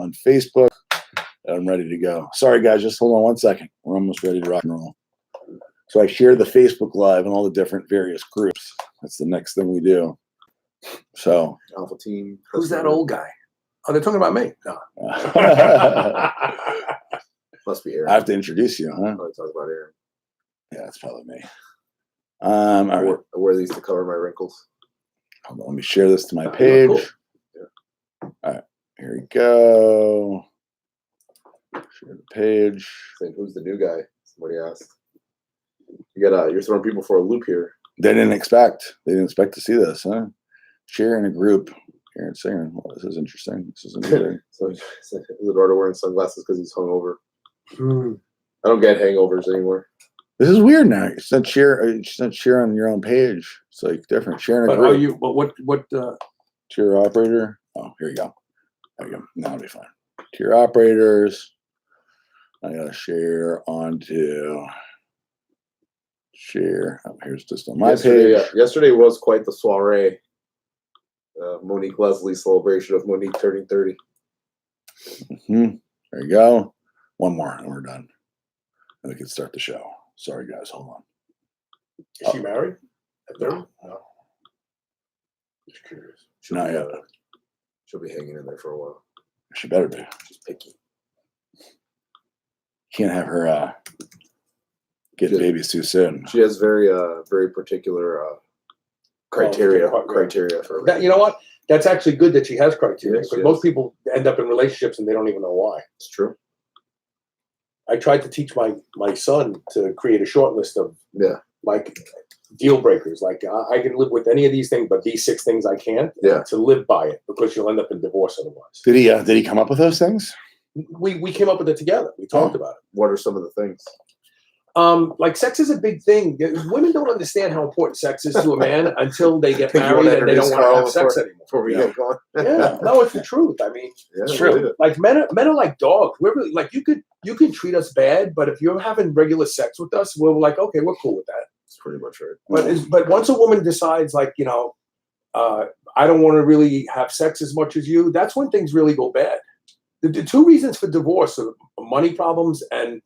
on Facebook. I'm ready to go. Sorry, guys. Just hold on 1 second. We're almost ready to rock and roll. So I share the Facebook Live and all the different various groups. That's the next thing we do. So Alpha Team. Who's that old guy? Oh, they're talking about me. No. Must be Aaron. I have to introduce you, huh? Probably talk about Aaron. Yeah, that's probably me. All right. I wear these to cover my wrinkles. Hold on, let me share this to my page. Cool. Yeah. All right, here we go. Share the page. Saying, who's the new guy? Somebody asked. You're throwing people for a loop here. They didn't expect to see this, huh? Share in a group. Aaron Singer. Well, this is interesting. This is interesting. So is Eduardo wearing sunglasses because he's hungover? I don't get hangovers anymore. This is weird now. You sent share on your own page. It's like different. Share in a group. What Tier operator. Oh, here you go. There you go. Now it'll be fine. Tier operators. I gotta share onto share. Oh, here's just on my page. Yesterday was quite the soiree. Monique Leslie's celebration of Monique turning 30. There you go. One more and we're done. And we can start the show. Sorry, guys. Hold on. is she married? No. Just curious. Not yet. She'll be hanging in there for a while. She better be. She's picky. Can't have her get babies too soon. She has very particular criteria for that. You know what? That's actually good that she has criteria, Yes, because most people end up in relationships and they don't even know why. It's true. I tried to teach my son to create a short list of like deal breakers. Like I can live with any of these things, but these 6 things I can't. Yeah. To live by it, because you'll end up in divorce otherwise. Did he come up with those things? We came up with it together. We talked about it. What are some of the things? Like sex is a big thing. Women don't understand how important sex is to a man until they get married and they don't want to have sex anymore. Before we get going. Yeah, no, it's the truth. I mean, it's true. Like men are like dogs. We're really, like you can treat us bad, but if you're having regular sex with us, we're like, okay, we're cool with that. That's pretty much right. But once a woman decides, like, I don't want to really have sex as much as you, that's when things really go bad. The 2 reasons for divorce are money problems and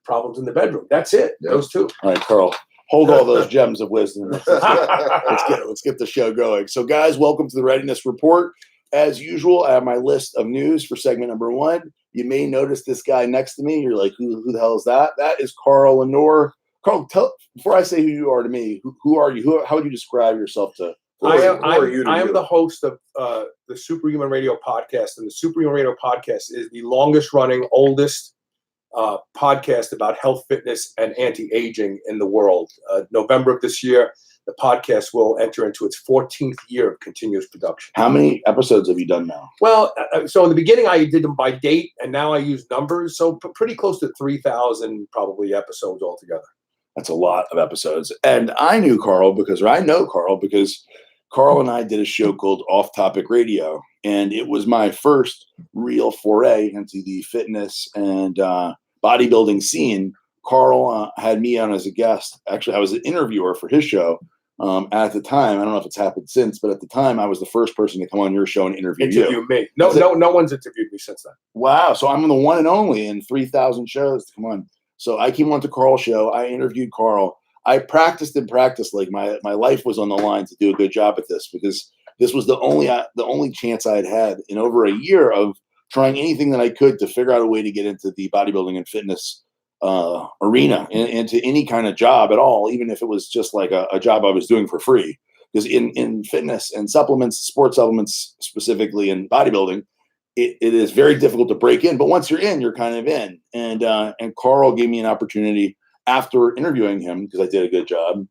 problems in the bedroom. That's it. Yep. Those 2. All right, Carl. Hold all those gems of wisdom. Let's get the show going. So, guys, welcome to the Readiness Report. As usual, I have my list of news for segment number 1. You may notice this guy next to me. You're like, who the hell is that? That is Carl Lenore. Carl, before I say who you are to me, who are you? How would you describe yourself to? I am the host of the Superhuman Radio podcast, and the Superhuman Radio podcast is the longest running, oldest podcast about health, fitness, and anti-aging in the world. November of this year, the podcast will enter into its 14th year of continuous production. How many episodes have you done now? Well, so in the beginning, I did them by date, and now I use numbers. So pretty close to 3,000 probably episodes altogether. That's a lot of episodes. And I know Carl because Carl and I did a show called Off Topic Radio, and it was my first real foray into the fitness and bodybuilding scene. Carl had me on as a guest. Actually, I was an interviewer for his show at the time. I don't know if it's happened since, but at the time, I was the first person to come on your show and interview me. No one's interviewed me since then. Wow. So I'm the one and only in 3,000 shows to come on. So I came on to Carl's show. I interviewed Carl. I practiced like my life was on the line to do a good job at this, because this was the only chance I had in over a year of trying anything that I could to figure out a way to get into the bodybuilding and fitness arena and into any kind of job at all, even if it was just like a job I was doing for free. Because in fitness and supplements, sports supplements specifically, in bodybuilding, it is very difficult to break in. But once you're in, you're kind of in. And Carl gave me an opportunity after interviewing him, because I did a good job.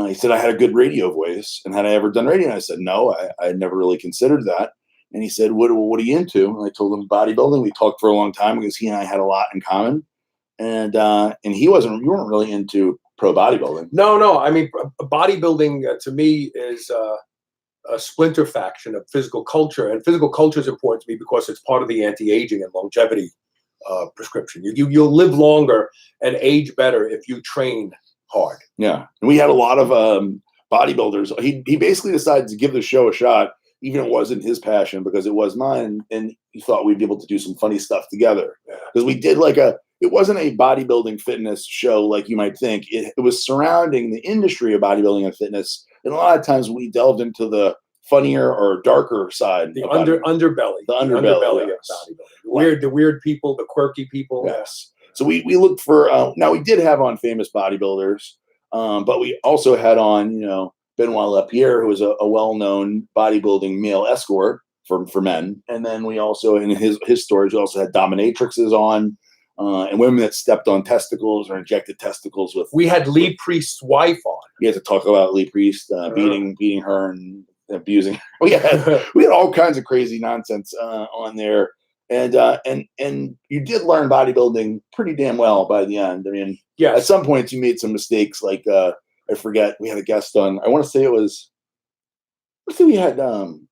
He said I had a good radio voice, and had I ever done radio? And I said, no, I had never really considered that. And he said, what are you into? And I told him bodybuilding. We talked for a long time because he and I had a lot in common. And you weren't really into pro bodybuilding. No. I mean, bodybuilding to me is a splinter faction of physical culture, and physical culture is important to me because it's part of the anti-aging and longevity prescription. You'll live longer and age better if you train hard. Yeah, and we had a lot of bodybuilders. He basically decided to give the show a shot. even it wasn't his passion because it was mine, and he thought we'd be able to do some funny stuff together. Because we did it wasn't a bodybuilding fitness show like you might think. It was surrounding the industry of bodybuilding and fitness, and a lot of times we delved into the funnier or darker side, the underbelly, the underbelly of bodybuilding, the weird people, the quirky people. Yes. So we looked for now we did have on famous bodybuilders, but we also had on Benoit Lapierre, who was a well-known bodybuilding male escort for men, and then we also in his stories we also had dominatrixes on. And women that stepped on testicles or injected testicles with. We had Lee Priest's wife on. We had to talk about Lee Priest beating her and abusing her. We had all kinds of crazy nonsense on there, and you did learn bodybuilding pretty damn well by the end. I mean, at some points you made some mistakes. Like I forget, we had a guest on. I want to say it was. Let's say we had who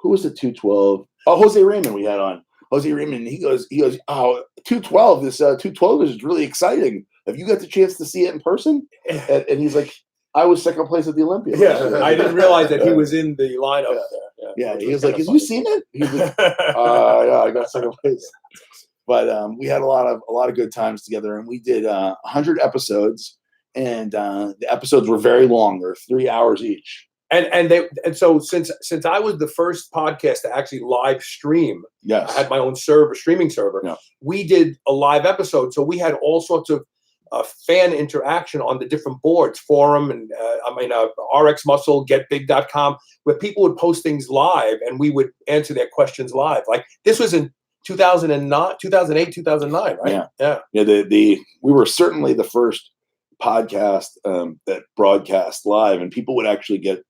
was the 212? Oh, Jose Raymond we had on. Jose Raymond, he goes, oh, 212, this 212 is really exciting. Have you got the chance to see it in person? And he's like, I was second place at the Olympia. Yeah, I didn't realize that he was in the lineup there. Yeah, he was like, have you seen it? He was like, yeah, I got second place. But we had a lot of good times together, and we did 100 episodes, and the episodes were very long. They're 3 hours each. And so since I was the first podcast to actually live stream, I had my own streaming server. Yeah. We did a live episode, so we had all sorts of fan interaction on the different boards, forum, and RX Muscle, GetBig.com, where people would post things live, and we would answer their questions live. Like this was in 2008, 2009, right? Yeah. We were certainly the first podcast that broadcast live, and people would actually get.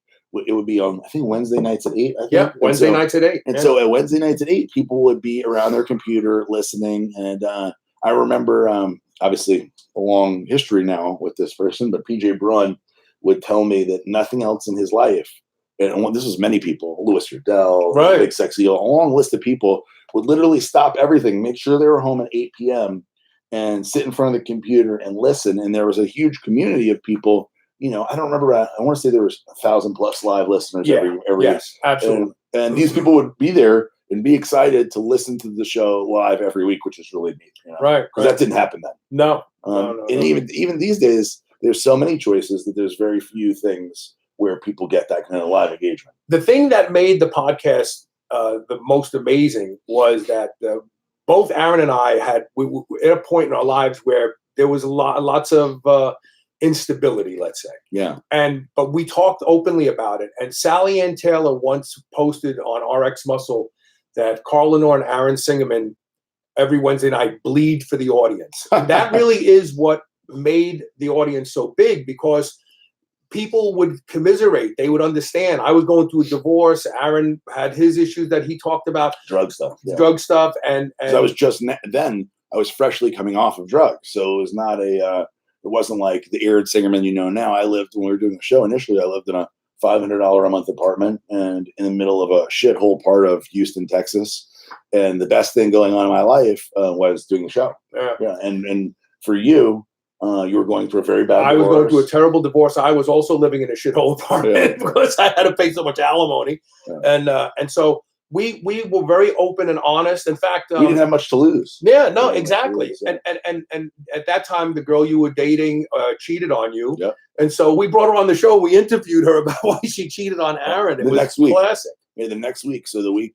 It would be on, I think, Wednesday nights at 8. I think. Yeah, Wednesday nights at 8. And so at Wednesday nights at 8, people would be around their computer listening. And I remember, obviously, a long history now with this person, but PJ Braun would tell me that nothing else in his life, and this was many people, Louis Yardell, Big Sexy, a long list of people, would literally stop everything, make sure they were home at 8 p.m., and sit in front of the computer and listen. And there was a huge community of people. I don't remember. I want to say there was 1,000+ live listeners every. Yes, absolutely. And these people would be there and be excited to listen to the show live every week, which is really neat. Right. Because that didn't happen then. No. And even these days, there's so many choices that there's very few things where people get that kind of live engagement. The thing that made the podcast the most amazing was that both Aaron and I had we at a point in our lives where there was lots of instability, let's say. Yeah. But we talked openly about it. And Sally Ann Taylor once posted on RX Muscle that Carl Lenore and Aaron Singerman every Wednesday night bleed for the audience. And that really is what made the audience so big, because people would commiserate. They would understand. I was going through a divorce. Aaron had his issues that he talked about. Drug stuff. And I was I was freshly coming off of drugs. So it was not it wasn't like the Aaron Singerman now. When we were doing the show initially, I lived in a $500 a month apartment and in the middle of a shithole part of Houston, Texas. And the best thing going on in my life was doing the show. Yeah. And for you, you were going through a very bad divorce. I was going through a terrible divorce. I was also living in a shithole apartment because I had to pay so much alimony. Yeah. And so we were very open and honest. In fact, we didn't have much to lose. Yeah, no, exactly. And at that time, the girl you were dating cheated on you. Yeah. And so we brought her on the show. We interviewed her about why she cheated on Aaron. It was next week. Classic. Yeah, the next week. So the week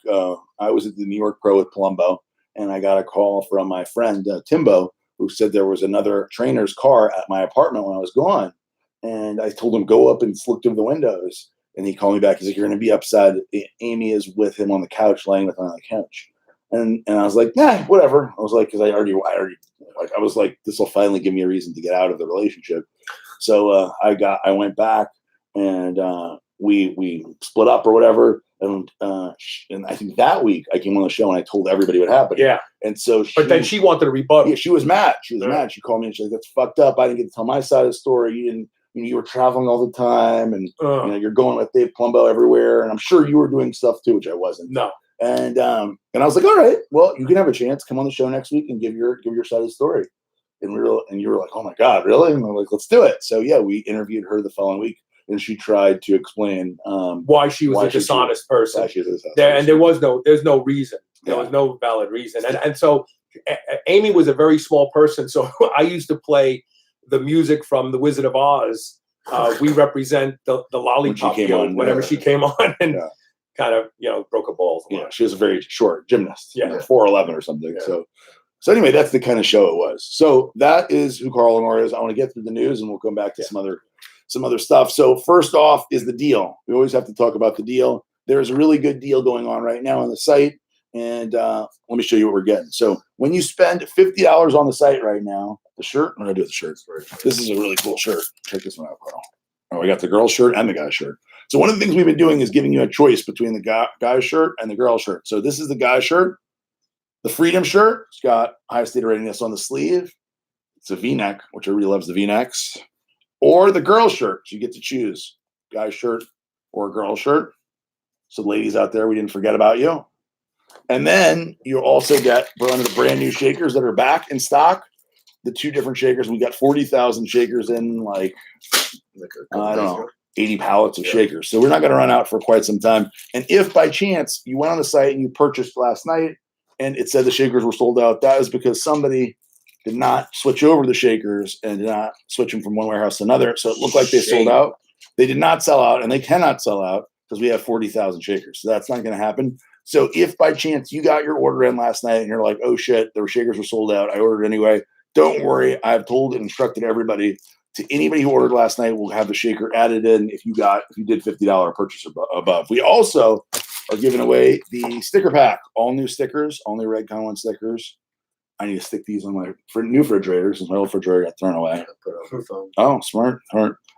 I was at the New York Pro with Palumbo, and I got a call from my friend Timbo, who said there was another trainer's car at my apartment when I was gone. And I told him, go up and look through the windows. And he called me back. He's like, you're going to be upset. Amy is with him on the couch, laying with him on the couch. And I was like, nah, whatever. I was like, because I already, I was like, this will finally give me a reason to get out of the relationship. So I went back and we split up or whatever. And I think that week I came on the show and I told everybody what happened. Yeah. And so but then she wanted to rebuttal. Yeah, she was mad. She was mad. She called me and she's like, that's fucked up. I didn't get to tell my side of the story. And you were traveling all the time, and you're going with Dave Palumbo everywhere, and I'm sure you were doing stuff too, which I wasn't. No. And I was like, all right, well, you can have a chance. Come on the show next week and give your side of the story. And you were like, oh my God, really? And I'm like, let's do it. So yeah, we interviewed her the following week. and she tried to explain why she was a dishonest person. And there's no reason. There was no valid reason. And so Amy was a very small person. So I used to play the music from The Wizard of Oz. We represent the lollipop guild whenever she came on, and kind of, broke her balls. Yeah, she was a very short gymnast. Yeah, 4'11" or something. Yeah. So anyway, that's the kind of show it was. So that is who Carl Lenore is. I want to get through the news, and we'll come back to some other stuff. So first off is the deal. We always have to talk about the deal. There's a really good deal going on right now on the site, and let me show you what we're getting. So when you spend $50 on the site right now, the shirt. What do I do with the shirt? This is a really cool shirt. Check this one out, Carl. Oh, we got the girl shirt and the guy shirt. So one of the things we've been doing is giving you a choice between the guy shirt and the girl shirt. So this is the guy shirt. The Freedom shirt. It's got high state of readiness on the sleeve. It's a V-neck, which everybody loves the V-necks. Or the girl shirt. So you get to choose guy shirt or girl shirt. So ladies out there, we didn't forget about you. And then you also get one of the brand new shakers that are back in stock. The 2 different shakers. We got 40,000 shakers in, I don't know, 80 pallets of shakers. So we're not going to run out for quite some time. And if by chance you went on the site and you purchased last night and it said the shakers were sold out, that is because somebody did not switch over the shakers and did not switch them from one warehouse to another. So it looked like they sold out. They did not sell out, and they cannot sell out because we have 40,000 shakers. So that's not going to happen. So if by chance you got your order in last night and you're like, oh shit, the shakers were sold out, I ordered anyway, don't worry. I've told and instructed everybody, to anybody who ordered last night, we'll have the shaker added in if you did $50 purchase above. We also are giving away the sticker pack, all new stickers, all new Red Con 1 stickers. I need to stick these on my new refrigerator since my old refrigerator got thrown away. Oh, smart.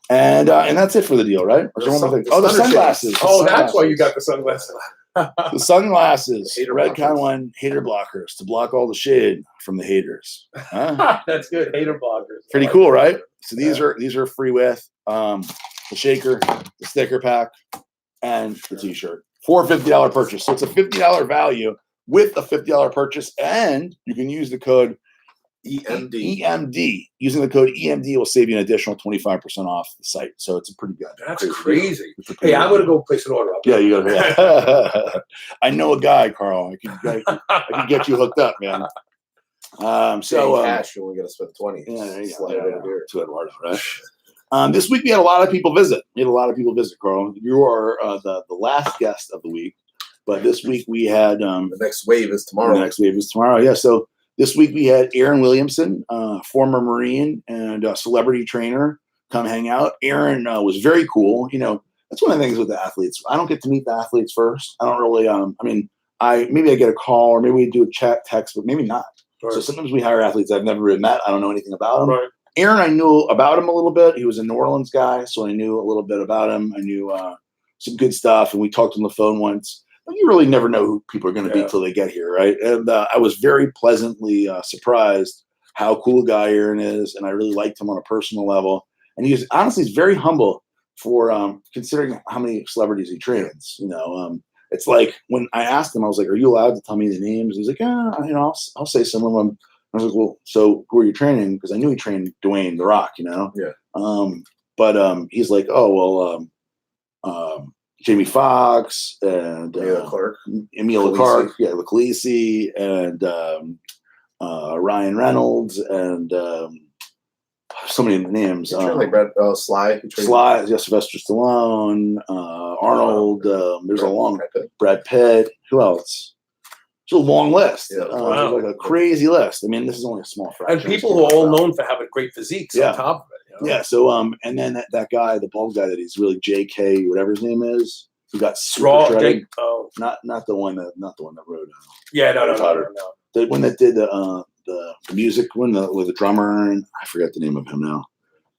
And that's it for the deal, right? The sunglasses. That's why you got the sunglasses. The sunglasses, Red Con 1 hater blockers to block all the shade from the haters. Huh? That's good. Hater blockers. Pretty cool, right? So these are free with the shaker, the sticker pack, and the t-shirt for a $50 purchase. So it's a $50 value with a $50 purchase, and you can use the code EMD. Using the code EMD will save you an additional 25% off the site. So it's a pretty good. That's crazy. Hey, I'm going to go place an order up. Yeah, you got to. I know a guy, Carl. I can get you hooked up, man. So cash, you only got to spend 20. To Eduardo, right? This week we had a lot of people visit. Carl. You are the last guest of the week, but this week we had the next wave is tomorrow. Yeah. So this week we had Aaron Williamson, former Marine and celebrity trainer, come hang out. Aaron was very cool. That's one of the things with the athletes. I don't get to meet the athletes first. I don't really. Maybe I get a call or maybe we do a chat, text, but maybe not. Right. So sometimes we hire athletes I've never really met. I don't know anything about them. Right. Aaron, I knew about him a little bit. He was a New Orleans guy, so I knew a little bit about him. I knew some good stuff, and we talked on the phone once. But you really never know who people are going to be till they get here, right? And I was very pleasantly surprised how cool a guy Aaron is, and I really liked him on a personal level. And he's very humble for considering how many celebrities he trains. It's like when I asked him, I was like, "Are you allowed to tell me the names?" He's like, "Yeah, I'll say some of them." I was like, "Well, so who are you training?" Because I knew he trained Dwayne The Rock, Yeah. But he's like, "Oh, well, Jamie Foxx and Emilia Clarke, Laclisi, and Ryan Reynolds, and so many names. Sly, Sylvester Stallone, Arnold. There's a long Brad Pitt. Who else? It's a long list. Yeah, wow. There's like a crazy list. I mean, this is only a small fraction. And people who are all known for having great physiques on top of it. Yeah. So and then that guy, the bald guy that he's really JK, whatever his name is, who got super shredded. Not the one that wrote. No. The one that did the music one with the drummer, and I forget the name of him now.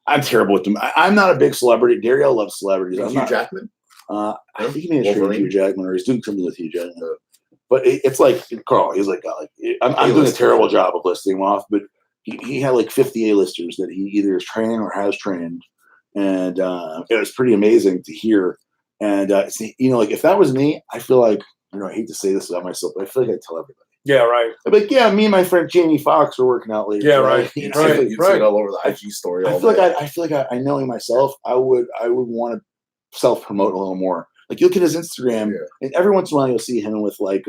I'm terrible with them. I'm not a big celebrity. Dario loves celebrities. Hugh Jackman. I think he may have trained Hugh Jackman, or he's doing something with Hugh Jackman. But it's like Carl. He's like I'm doing a terrible job of listing him off, but he had like 50 A-listers that he either is training or has trained, and it was pretty amazing to hear. And like if that was me, I feel like I hate to say this about myself, but I feel like I'd tell everybody. Yeah, right. But yeah, me and my friend Jamie Foxx were working out later. Yeah, right. You Right. see it all over the IG story. I feel like I knowing myself, I would want to self promote a little more. Like you look at his Instagram, and every once in a while you'll see him with like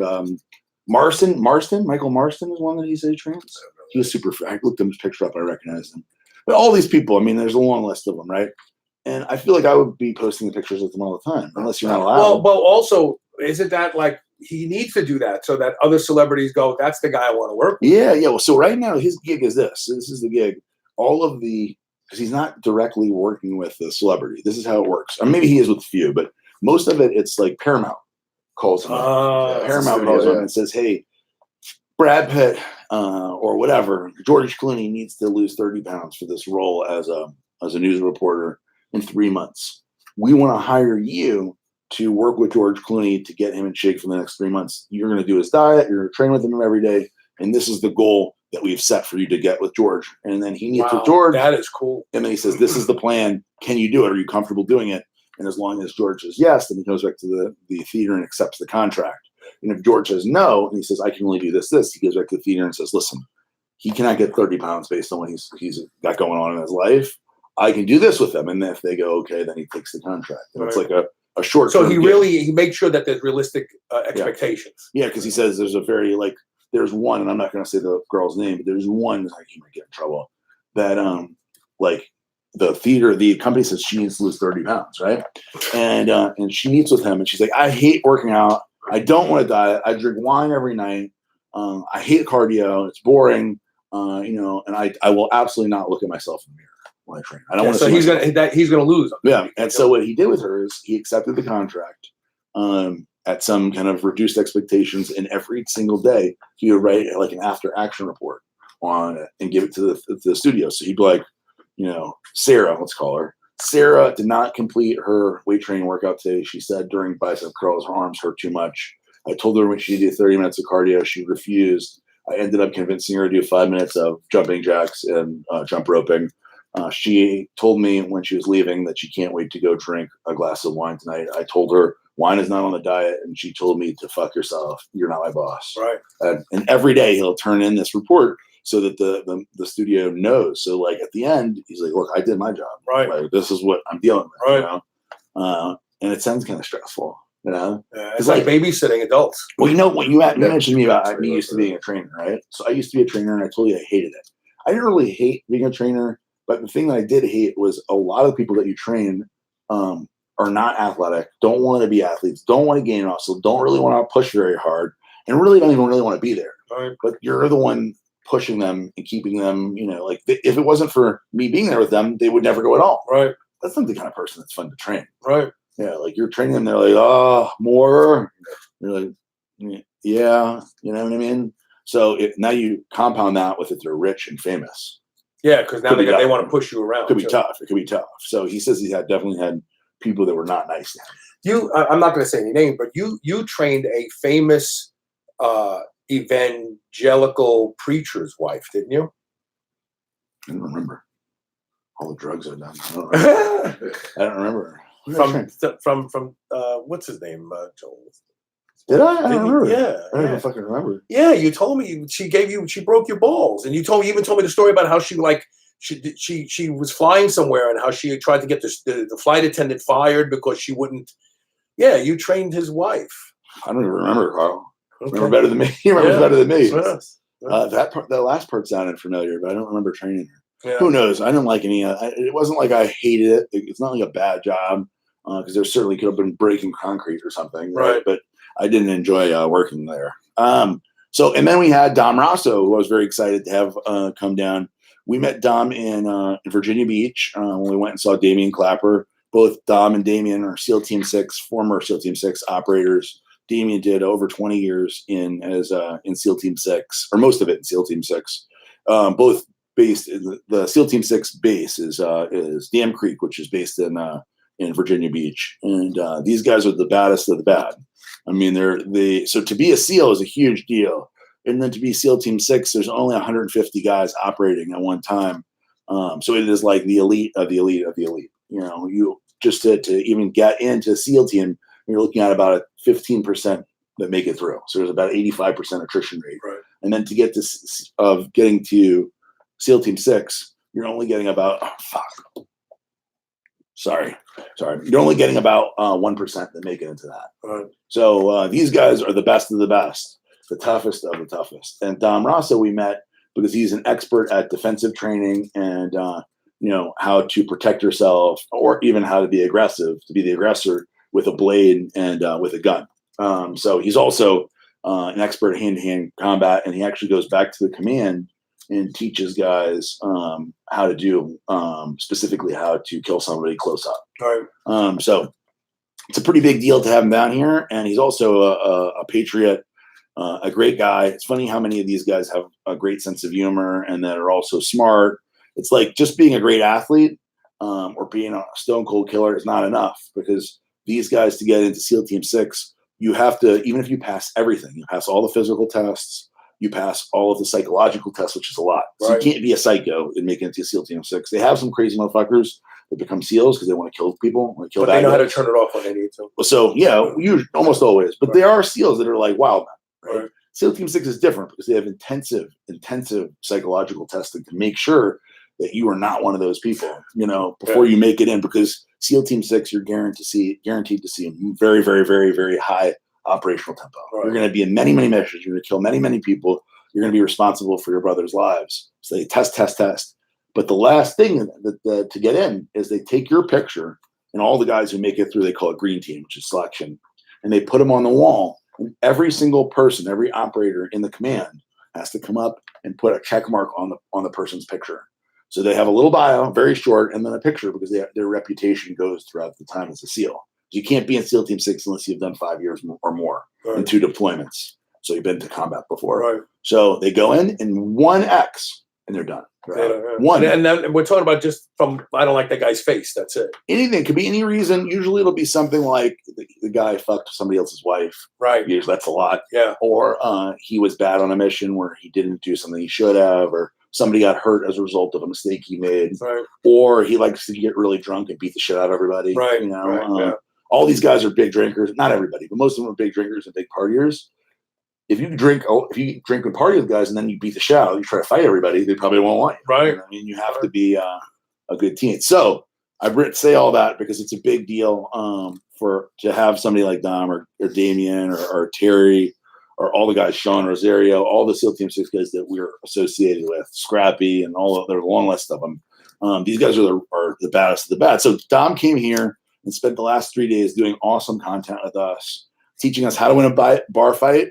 Michael Marston is one that he said he trains. He was super. I looked his picture up, I recognized him. But all these people, I mean, there's a long list of them, right? And I feel like I would be posting the pictures of them all the time, unless you're not allowed. Well, also, isn't that like he needs to do that so that other celebrities go, that's the guy I want to work with? Yeah. Well, so right now his gig is this. This is the gig. Because he's not directly working with the celebrity. This is how it works. Or maybe he is with a few, but most of it, it's like Paramount calls him. Paramount calls him and says, hey, Brad Pitt or whatever, George Clooney needs to lose 30 pounds for this role as a news reporter in 3 months. We want to hire you to work with George Clooney to get him in shape for the next 3 months. You're going to do his diet. You're going to train with him every day. And this is the goal that we've set for you to get with George. And then he meets with George. That is cool. And then he says, this is the plan. Can you do it? Are you comfortable doing it? And as long as George says yes, then he goes back to the theater and accepts the contract. And if George says no, and he says, I can only do this, he goes back to the theater and says, listen, he cannot get 30 pounds based on what he's got going on in his life. I can do this with him. And then if they go, okay, then he takes the contract. And it's like a short. So he makes sure that there's realistic expectations. Yeah, because he says there's there's one, and I'm not going to say the girl's name, but there's one, like he might get in trouble, that like the company says she needs to lose 30 pounds, right? And she meets with him, and she's like, I hate working out. I don't want to diet. I drink wine every night. I hate cardio. It's boring. And I will absolutely not look at myself in the mirror when I train. I don't want to. So he's gonna lose. Yeah. And so what he did with her is he accepted the contract at some kind of reduced expectations, and every single day he would write like an after action report on it and give it to the studio. So he'd be like, Sarah, let's call her. Sarah did not complete her weight training workout today. She said during bicep curls, her arms hurt too much. I told her when she did 30 minutes of cardio, she refused. I ended up convincing her to do 5 minutes of jumping jacks and jump roping. She told me when she was leaving that she can't wait to go drink a glass of wine tonight. I told her wine is not on the diet, and she told me to fuck yourself. You're not my boss. Right. And every day he'll turn in this report so that the studio knows. So like at the end, he's like, look, I did my job. Right. Like, this is what I'm dealing with. Right. And it sounds kind of stressful. Yeah, it's like babysitting adults. Well, when you mentioned me about me used to being a trainer, right? So I used to be a trainer, and I told you I hated it. I didn't really hate being a trainer, but the thing that I did hate was a lot of the people that you train are not athletic, don't want to be athletes, don't want to gain muscle, don't really want to push very hard, and really don't even really want to be there. Right. But you're the one pushing them and keeping them, like if it wasn't for me being there with them, they would never go at all. Right. That's not the kind of person that's fun to train. Right. Yeah, like you're training them, they're like, oh, more. You're like, yeah, you know what I mean? So now you compound that with if they're rich and famous. Yeah, because now they want to push you around. It could be tough. It could be tough. So he says he definitely had people that were not nice to him. I'm not going to say any name, but you trained a famous evangelical preacher's wife, didn't you? I don't remember all the drugs I've done. I don't remember. From what's his name? Joel. Did I? I don't remember. Yeah, I don't even fucking remember. Yeah, you told me she broke your balls, and you even told me the story about how she was flying somewhere and how she tried to get the flight attendant fired because she wouldn't. Yeah, you trained his wife. I don't even remember, Carl. Okay. Remember better than me. He remembers better than me. Yes. That last part sounded familiar, but I don't remember training her. Yeah. Who knows? I didn't like any. It wasn't like I hated it. It's not like a bad job because there certainly could have been breaking concrete or something, right? But I didn't enjoy working there. And then we had Dom Rosso, who I was very excited to have come down. We met Dom in Virginia Beach when we went and saw Damian Clapper. Both Dom and Damian are SEAL Team 6, former SEAL Team 6 operators. Damian did over 20 years in SEAL Team 6, or most of it in SEAL Team 6. Both based in the SEAL Team 6 base is Dam Creek, which is based in Virginia Beach. And these guys are the baddest of the bad. I mean, so to be a SEAL is a huge deal. And then to be SEAL Team 6, there's only 150 guys operating at one time. So it is like the elite of the elite of the elite. You just to even get into SEAL Team, you're looking at about a 15% that make it through. So there's about 85% attrition rate. Right. And then to get to getting to SEAL Team 6, you're only getting about you're only getting about 1% that make it into that. Right. So these guys are the best of the best, the toughest of the toughest. And Dom Rosso we met because he's an expert at defensive training and how to protect yourself, or even how to be aggressive, to be the aggressor with a blade and with a gun. So he's also an expert in hand-to-hand combat, and he actually goes back to the command and teaches guys how to do, specifically how to kill somebody close up. Right. So it's a pretty big deal to have him down here, and he's also a patriot, a great guy. It's funny how many of these guys have a great sense of humor and that are also smart. It's like just being a great athlete or being a stone cold killer is not enough, because these guys, to get into SEAL Team 6, you have to, even if you pass everything, you pass all the physical tests, you pass all of the psychological tests, which is a lot. So Right. you can't be a psycho and make it into SEAL Team 6. They have some crazy motherfuckers that become SEALs because they want to kill people. But they know how to turn it off when they need to. So yeah, usually, almost always. But there are SEALs that are like wild men, right? Right. SEAL Team 6 is different because they have intensive psychological testing to make sure that you are not one of those people, before you make it in, because SEAL Team 6, you're guaranteed to see a very, very, very, very high operational tempo. Right. You're going to be in many, many missions. You're going to kill many, many people. You're going to be responsible for your brother's lives. So they test. But the last thing to get in is they take your picture, and all the guys who make it through, they call it green team, which is selection, and they put them on the wall. And every single person, every operator in the command has to come up and put a check mark on the person's picture. So they have a little bio, very short, and then a picture, because their reputation goes throughout the time as a SEAL. You can't be in SEAL Team 6 unless you've done 5 years or more in 2 deployments. So you've been to combat before. Right. So they go in 1X and they're done. Right? Yeah. One. And then we're talking about just from, I don't like that guy's face. That's it. Anything. Could be any reason. Usually it'll be something like the guy fucked somebody else's wife. Right. Usually that's a lot. Yeah. Or he was bad on a mission where he didn't do something he should have, or somebody got hurt as a result of a mistake he made. Right. Or he likes to get really drunk and beat the shit out of everybody. Right. Yeah. All these guys are big drinkers. Not everybody, but most of them are big drinkers and big partiers. If you drink and party with guys and then you beat the shit out, you try to fight everybody, they probably won't want you. Right. I mean, you have to be a good team. So I say all that because it's a big deal to have somebody like Dom or Damien or Terry or all the guys, Sean Rosario, all the SEAL Team 6 guys that we're associated with, Scrappy and all of there's a long list of them. These guys are the baddest of the bad. So Dom came here and spent the last 3 days doing awesome content with us, teaching us how to win a bar fight,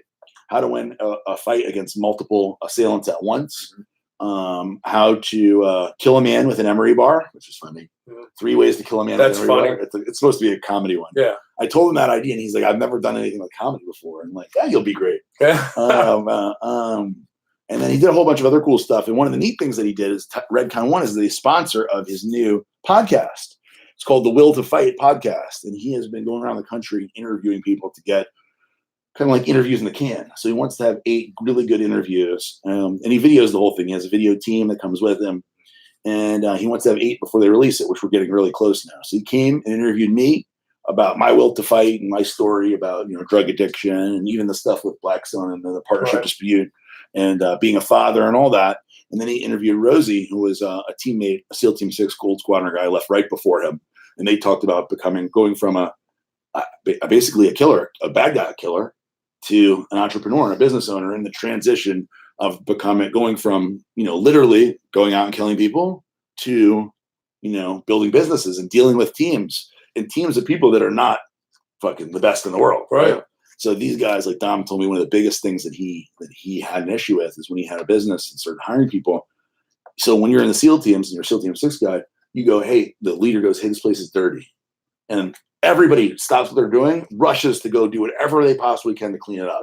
how to win a fight against multiple assailants at once, how to kill a man with an emery bar, which is funny. 3 ways to kill a man with an emery bar. It's supposed to be a comedy one. Yeah. I told him that idea, and he's like, I've never done anything like comedy before. And I'm like, yeah, you'll be great. Yeah. And then he did a whole bunch of other cool stuff. And one of the neat things that he did is Redcon One is the sponsor of his new podcast. It's called the Will to Fight podcast. And he has been going around the country interviewing people to get kind of like interviews in the can. So he wants to have 8 really good interviews. And he videos the whole thing. He has a video team that comes with him. And he wants to have 8 before they release it, which we're getting really close now. So he came and interviewed me about my will to fight and my story about, drug addiction and even the stuff with Blackstone and the partnership dispute and being a father and all that. And then he interviewed Rosie, who was a teammate, a SEAL Team 6 Gold Squadron guy, left right before him. And they talked about going from basically a killer, a bad guy killer, to an entrepreneur and a business owner, in the transition of going from, literally going out and killing people to, building businesses and dealing with teams and teams of people that are not fucking the best in the world. Right. So these guys, like Dom told me, one of the biggest things that he had an issue with is when he had a business and started hiring people. So when you're in the SEAL teams and you're a SEAL Team 6 guy, you go, hey, the leader goes, hey, this place is dirty. And everybody stops what they're doing, rushes to go do whatever they possibly can to clean it up.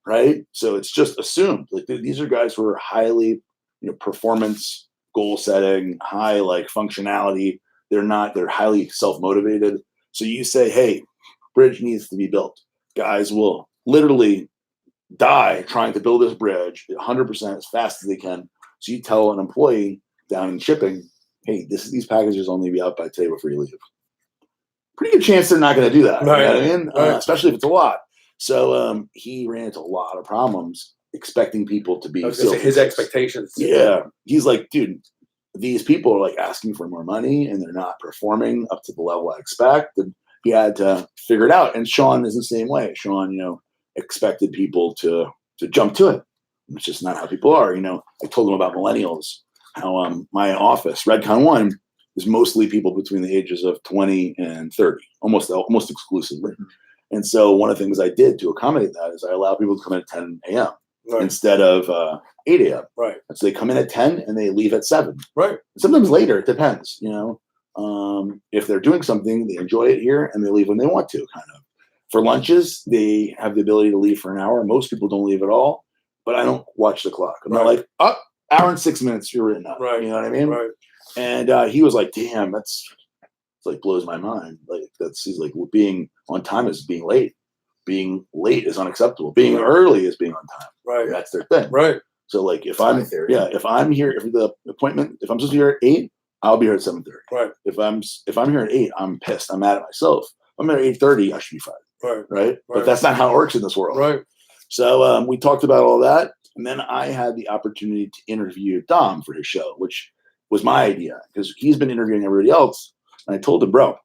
Right. So it's just assumed. Like these are guys who are highly, performance, goal setting, high like functionality. They're highly self-motivated. So you say, hey, bridge needs to be built. Guys will literally die trying to build this bridge 100% as fast as they can. So you tell an employee down in shipping, hey, these packages only be out by today before you leave. Pretty good chance they're not going to do that. Right. You know what I mean? Especially if it's a lot. So he ran into a lot of problems expecting people to be his expectations. Yeah. He's like, dude, these people are like asking for more money and they're not performing up to the level I expect. And he had to figure it out. And Sean is the same way. Sean, expected people to jump to it. It's just not how people are. I told him about millennials, how my office, Redcon 1, is mostly people between the ages of 20 and 30, almost exclusively. And so one of the things I did to accommodate that is I allow people to come in at 10 a.m. Instead of 8 a.m. Right. So they come in at 10 and they leave at 7. Right. Sometimes later, it depends, if they're doing something, they enjoy it here and they leave when they want to, kind of. For lunches, they have the ability to leave for an hour. Most people don't leave at all, but I don't watch the clock. I'm not like, hour and 6 minutes, you're written up. Right. You know what I mean? Right. And he was like, damn, it's like blows my mind. Like he's like, well, being on time is being late. Being late is unacceptable. Being early is being on time. Right. That's their thing. Right. So like if I'm here, if the appointment, if I'm supposed to be here at 8, I'll be here at 7:30. Right. If I'm here at 8, I'm pissed. I'm mad at myself. If I'm here at 8:30, I should be fine. Right. But that's not how it works in this world. Right. So we talked about all that. And then I had the opportunity to interview Dom for his show, which was my idea because he's been interviewing everybody else. And I told him, bro,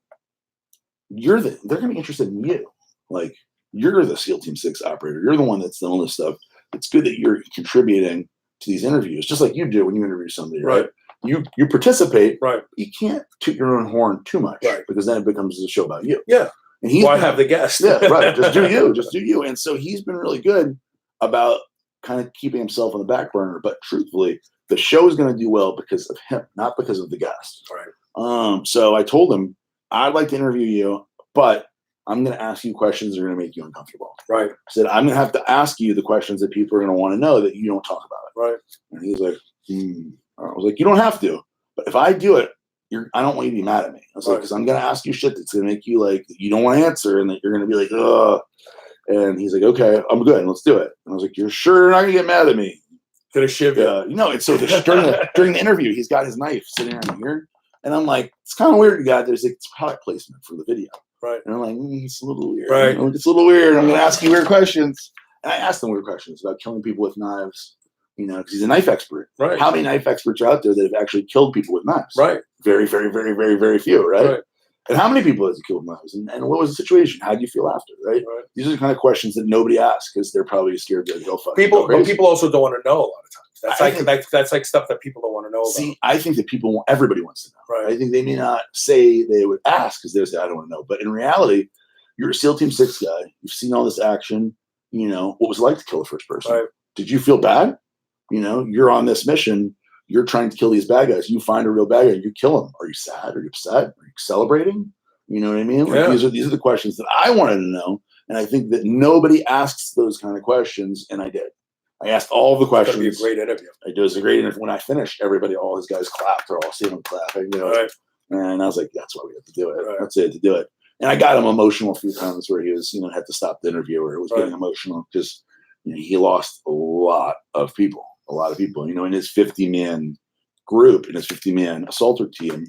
they're going to be interested in you. Like, you're the SEAL Team 6 operator. You're the one that's done all this stuff. It's good that you're contributing to these interviews, just like you do when you interview somebody, right? You participate, right? You can't toot your own horn too much, because then it becomes a show about you. Yeah. And why have the guest? Yeah, right. Just do you. Just do you. And so he's been really good about kind of keeping himself on the back burner. But truthfully, the show is going to do well because of him, not because of the guest. Right. So I told him, I'd like to interview you, but I'm going to ask you questions that are going to make you uncomfortable. Right. I said, I'm going to have to ask you the questions that people are going to want to know that you don't talk about. Right. And he's like, I was like, you don't have to. But if I do it, I don't want you to be mad at me. I was like, because I'm going to ask you shit that's going to make you like, you don't want to answer and that you're going to be like, ugh. And he's like, okay, I'm good. Let's do it. And I was like, you're sure you're not going to get mad at me? Gonna shiv you. And so during the interview, he's got his knife sitting right here. And I'm like, it's kind of weird. There's like product placement for the video. Right. And I'm like, it's a little weird. Right. It's a little weird. I'm going to ask you weird questions. And I asked him weird questions about killing people with knives, because he's a knife expert. Right. How many knife experts are out there that have actually killed people with knives? Right. Very, very, very, very, very few, right? And how many people has he killed with knives? And what was the situation? How do you feel after, right? These are the kind of questions that nobody asks because they're probably scared to go fucking people. But people also don't want to know a lot of times. That's like stuff that people don't want to know about. See, I think that everybody wants to know. Right. I think they may not say they would ask because they would say, I don't want to know. But in reality, you're a SEAL Team 6 guy. You've seen all this action. What was it like to kill the first person? Right. Did you feel bad? You're on this mission. You're trying to kill these bad guys. You find a real bad guy. You kill him. Are you sad? Are you upset? Are you celebrating? You know what I mean? Like, these are the questions that I wanted to know. And I think that nobody asks those kind of questions. And I did. I asked all the questions. It's going to be a great interview. It was a great interview. When I finished, all his guys clapped. They're all seeing him clapping. Right. And I was like, that's why we have to do it. Right. That's it to do it. And I got him emotional a few times where he was, had to stop the interview or it was getting emotional because he lost a lot of people. In his 50-man group, in his 50-man assaulter team,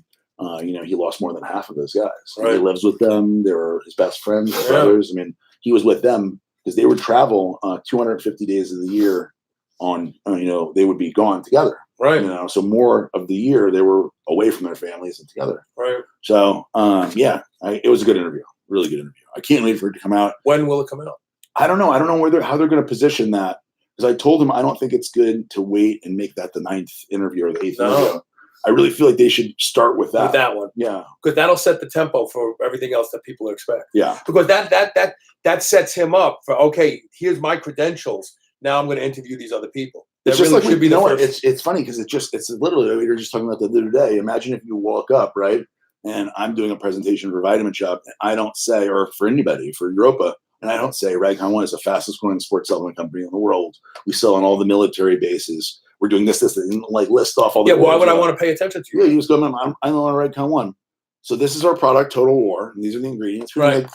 he lost more than half of those guys. Right. He lives with them. They were his best friends, his brothers. I mean, he was with them because they would travel 250 days of the year on, they would be gone together. Right. So more of the year they were away from their families and together. Right. So, it was a good interview. Really good interview. I can't wait for it to come out. When will it come out? I don't know. I don't know how they're going to position that. Because I told him I don't think it's good to wait and make that the 9th interview or the 8th interview. I really feel like they should start with that. With that one. Yeah. Because that'll set the tempo for everything else that people expect. Yeah. Because that sets him up for, okay, here's my credentials. Now I'm going to interview these other people. It's just like, it's funny because it's literally, we were just talking about the other day. Imagine if you walk up, right? And I'm doing a presentation for Vitamin Shop. And I don't say, or for anybody, for Europa, and I don't say Redcon 1 is the fastest growing sports supplement company in the world. We sell on all the military bases. We're doing this, and like list off all the. Yeah, why would I want to pay attention to you? Yeah, you just go, I'm on Redcon 1. So this is our product, Total War, and these are the ingredients. Right.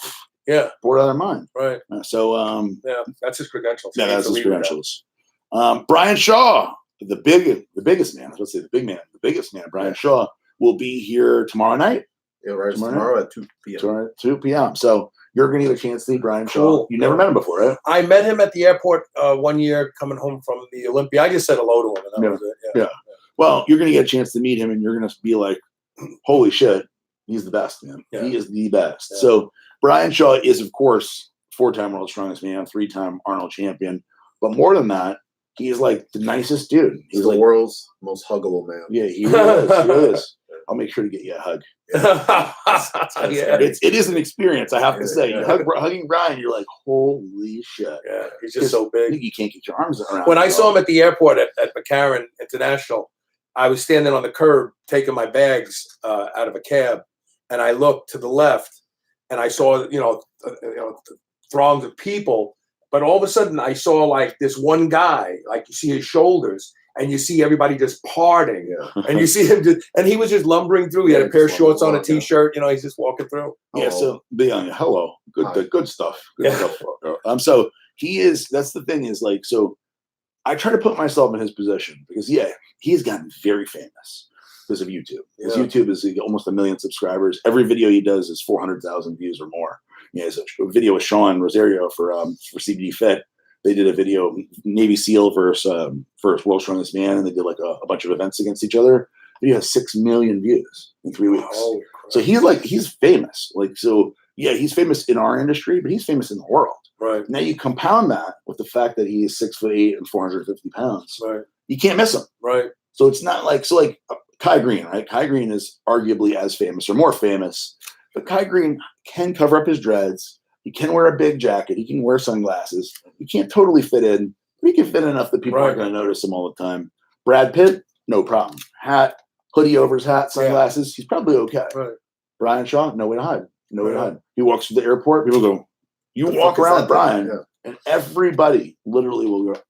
Bored out of their mind. Right. That's his credentials. Yeah, that's his credentials. Brian Shaw, the biggest man. Let's say the big man, the biggest man. Brian Shaw will be here tomorrow night. Yeah, right. Tomorrow at 2 p.m. Tomorrow at 2 p.m. So You're going to get a chance to meet Brian Shaw. Cool. You never met him before, right? I met him at the airport one year coming home from the Olympia. I just said hello to him, and that was it. Yeah. Well, you're going to get a chance to meet him, and you're going to be like, holy shit, he's the best, man. Yeah. He is the best. Yeah. So Brian Shaw is, of course, 4-time world's strongest man, 3-time Arnold champion. But more than that, he is like the nicest dude. He's the like, world's most huggable man. Yeah, he really is. He really is. I'll make sure to get you a hug. It is an experience, I have to say. Hugging Brian, you're like, holy shit. Yeah, he's just so big. You can't get your arms around. When I saw him at the airport at McCarran International, I was standing on the curb taking my bags out of a cab, and I looked to the left, and I saw throngs of people. But all of a sudden, I saw like this one guy, like you see his shoulders, and you see everybody just parting, and you see him and he was just lumbering through. He had a pair of shorts on, a t-shirt. He's just walking through. Yeah. So hello, good stuff. Good stuff. So he is. That's the thing is like so. I try to put myself in his position because he's gotten very famous because of YouTube. His YouTube is almost 1 million subscribers. Every video he does is 400,000 views or more. It's a video with Sean Rosario for CBD Fit. They did a video, Navy SEAL versus World's Strongest Man, and they did like a bunch of events against each other. The video has 6 million views in 3 weeks. So he's famous. He's famous in our industry, but he's famous in the world. Right. Now you compound that with the fact that he is 6'8" and 450 pounds. Right. You can't miss him. Right. So it's not like Kai Green, right? Kai Green is arguably as famous or more famous, but Kai Green can cover up his dreads. He can wear a big jacket. He can wear sunglasses. He can't totally fit in, but he can fit in enough that people aren't going to notice him all the time. Brad Pitt, no problem. Hat, hoodie over his hat, sunglasses. He's probably okay. Right. Brian Shaw, no way to hide. No way to hide. He walks through the airport. People go, you walk around with Brian, and everybody literally will go.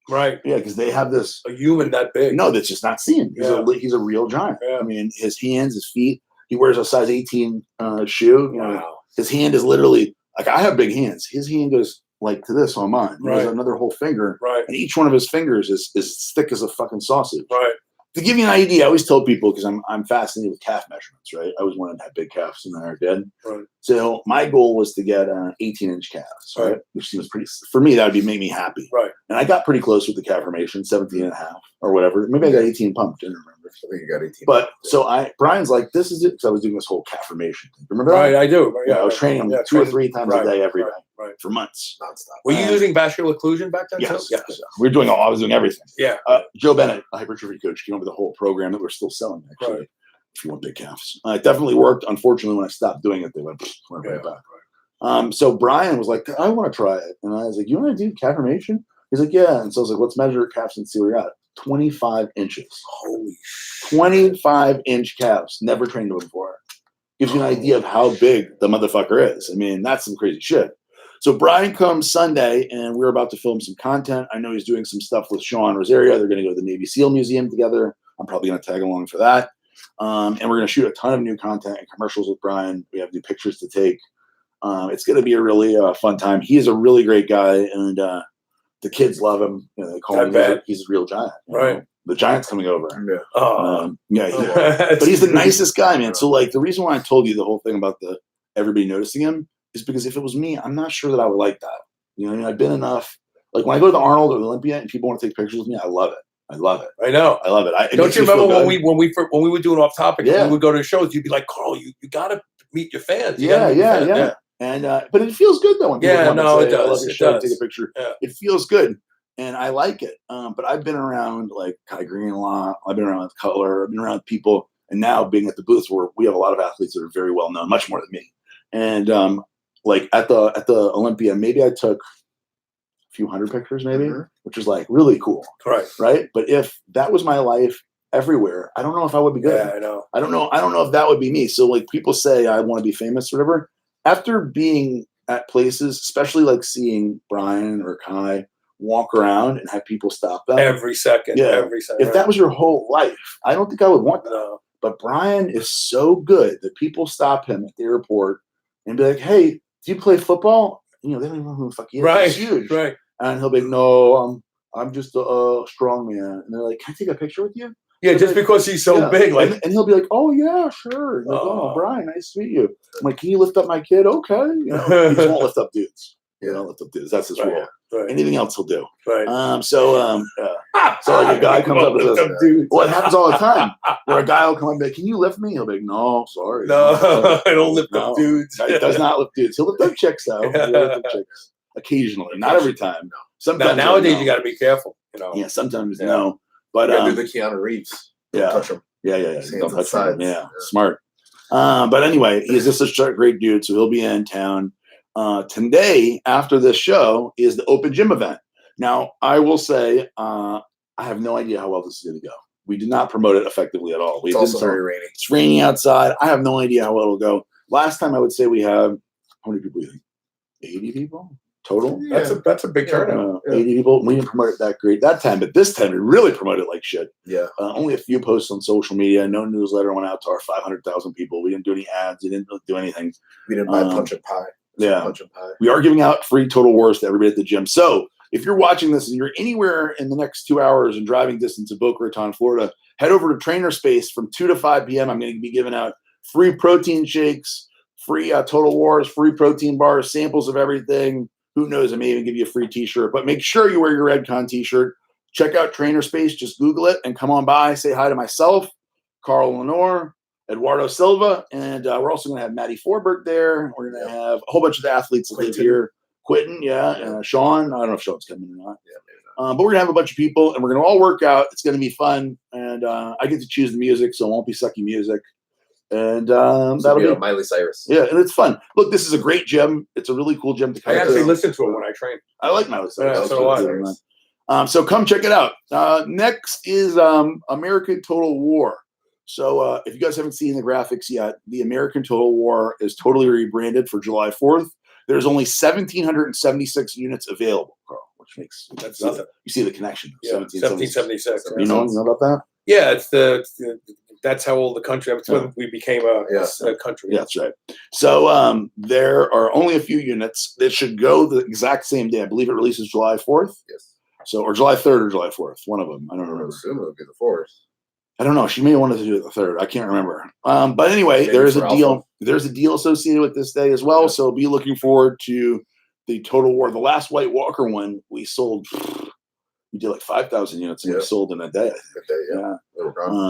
Right. Yeah, because they have this a human that big. No, that's just not seen. He's a real giant. Yeah. I mean, his hands, his feet. He wears a size 18 shoe. Wow. His hand is literally like I have big hands. His hand goes like to this on mine. Right. There's another whole finger. Right. And each one of his fingers is as thick as a fucking sausage. Right. To give you an idea, I always tell people because I'm fascinated with calf measurements, right? I always wanted to have big calves and I did. Right. So my goal was to get 18-inch calves, right? Which seems pretty, for me, that would make me happy. Right. And I got pretty close with the calf formation, 17 and a half or whatever. Maybe I got 18 pumped, didn't remember. I think you got 18. But so Brian's like, this is it. Because I was doing this whole calf formation thing. Remember that? Right, I do. Yeah, I was training him 2 or 3 times a day every day. Right. For months. Nonstop. Were you using vascular occlusion back then? Yes. Too? Yes. I was doing everything. Yeah. Joe Bennett, a hypertrophy coach, came up with a whole program that we're still selling, actually, if you want big calves. It definitely worked. Unfortunately, when I stopped doing it, they went right back. Right. So Brian was like, I want to try it. And I was like, you want to do calf formation? He's like, yeah. And so I was like, let's measure calves and see where you're at. 25 inches. Holy shit. 25-inch calves. Never trained them before. Gives you an idea of how big the motherfucker is. I mean, that's some crazy shit. So Brian comes Sunday, and we're about to film some content. I know he's doing some stuff with Sean Rosario. They're going to go to the Navy SEAL Museum together. I'm probably going to tag along for that. And we're going to shoot a ton of new content and commercials with Brian. We have new pictures to take. It's going to be a really fun time. He is a really great guy, and the kids love him. They call him he's a real giant. Right. The Giant's coming over. Yeah. But he's the nicest guy, man. So the reason why I told you the whole thing about everybody noticing him is because if it was me, I'm not sure that I would like that. You know what I mean? I've been enough. Like when I go to the Arnold or the Olympia and people want to take pictures with me, I love it. I love it. I know. I love it. Don't you remember when we were doing off topic? Yeah. We would go to shows. You'd be like, Carl, you got to meet your fans. Yeah. And but it feels good though when people it does. I love your show, take a picture. Yeah. It feels good, and I like it. But I've been around like Kai Green a lot. I've been around with Cutler. I've been around people, and now being at the booth where we have a lot of athletes that are very well known, much more than me. And like at the Olympia, maybe I took a few hundred pictures, maybe, which was like really cool. Right. But if that was my life everywhere, I don't know if I would be good. Yeah, I know. I don't know if that would be me. So like people say I want to be famous or whatever. After being at places, especially like seeing Brian or Kai walk around and have people stop them every second. If that was your whole life, I don't think I would want that. No. But Brian is so good that people stop him at the airport and be like, "Hey, do you play football?" They don't even know who the fuck he is. Right. He's huge. Right. And he'll be like, "No, I'm just a strong man." And they're like, "Can I take a picture with you?" Yeah, just because he's so big, like, and he'll be like, "Oh yeah, sure." Like, "Oh, Brian, nice to meet you." I'm like, "Can you lift up my kid?" Okay, he just won't lift up dudes. You know, lift up dudes. That's his rule. Right. Anything else he'll do. Right. So like a guy comes up and says, "Well, it happens all the time." Where a guy will come up and be like, "Can you lift me?" He'll be like, "No, sorry, no, I don't lift up dudes." He does not lift dudes. He'll lift up chicks though. He'll lift up chicks occasionally, not every time. Sometimes nowadays you got to be careful. Yeah, sometimes no. But do the Keanu Reeves. Don't touch him. Yeah. Don't touch him. Yeah, smart. But anyway, he's just such a great dude, so he'll be in town. Today, after this show, is the open gym event. Now, I will say, I have no idea how well this is going to go. We did not promote it effectively at all. It's also very rainy. It's raining outside. I have no idea how well it'll go. Last time, I would say we have, how many people do you think? 80 people total? Yeah. That's a big turnout. 80 people. We didn't promote it that great that time, but this time we really promoted it like shit. Yeah. Only a few posts on social media. No newsletter went out to our 500,000 people. We didn't do any ads. We didn't do anything. We didn't buy punch and pie. Punch and pie. We are giving out free Total Wars to everybody at the gym. So if you're watching this and you're anywhere in the next 2 hours in driving distance of Boca Raton, Florida, head over to Trainer Space from 2 to 5 p.m. I'm going to be giving out free protein shakes, free Total Wars, free protein bars, samples of everything. Who knows? I may even give you a free t-shirt. But make sure you wear your Redcon t-shirt. Check out Trainer Space. Just Google it and come on by. Say hi to myself, Carl Lenore, Eduardo Silva, and we're also going to have Maddie Forberg there. We're going to have a whole bunch of the athletes that live here. Quentin, Sean. I don't know if Sean's coming or not. But we're going to have a bunch of people, and we're going to all work out. It's going to be fun, and I get to choose the music, so it won't be sucky music. And that'll be Miley Cyrus. Yeah, and it's fun. Look, this is a great gym. It's a really cool gym to come to. I actually listen to it when I train. I like Miley Cyrus. So so come check it out. Next is American Total War. So if you guys haven't seen the graphics yet, the American Total War is totally rebranded for July 4th. There's only 1,776 units available, Carl, which makes that's nothing. You see the connection. Yeah, 1776. You know about that? Yeah, it's that's how old the country. That's when we became a country. Yeah, that's right. So there are only a few units. It should go the exact same day. I believe it releases July 4th. Yes. So or July 3rd or July 4th. One of them. I don't remember. I assume it would be the 4th. I don't know. She may have wanted to do it the 3rd. I can't remember. But anyway, Maybe there's a deal. Alpha. There's a deal associated with this day as well. Yeah. So be looking forward to the Total War. The last White Walker one we sold. We did like 5,000 units and we sold in a day.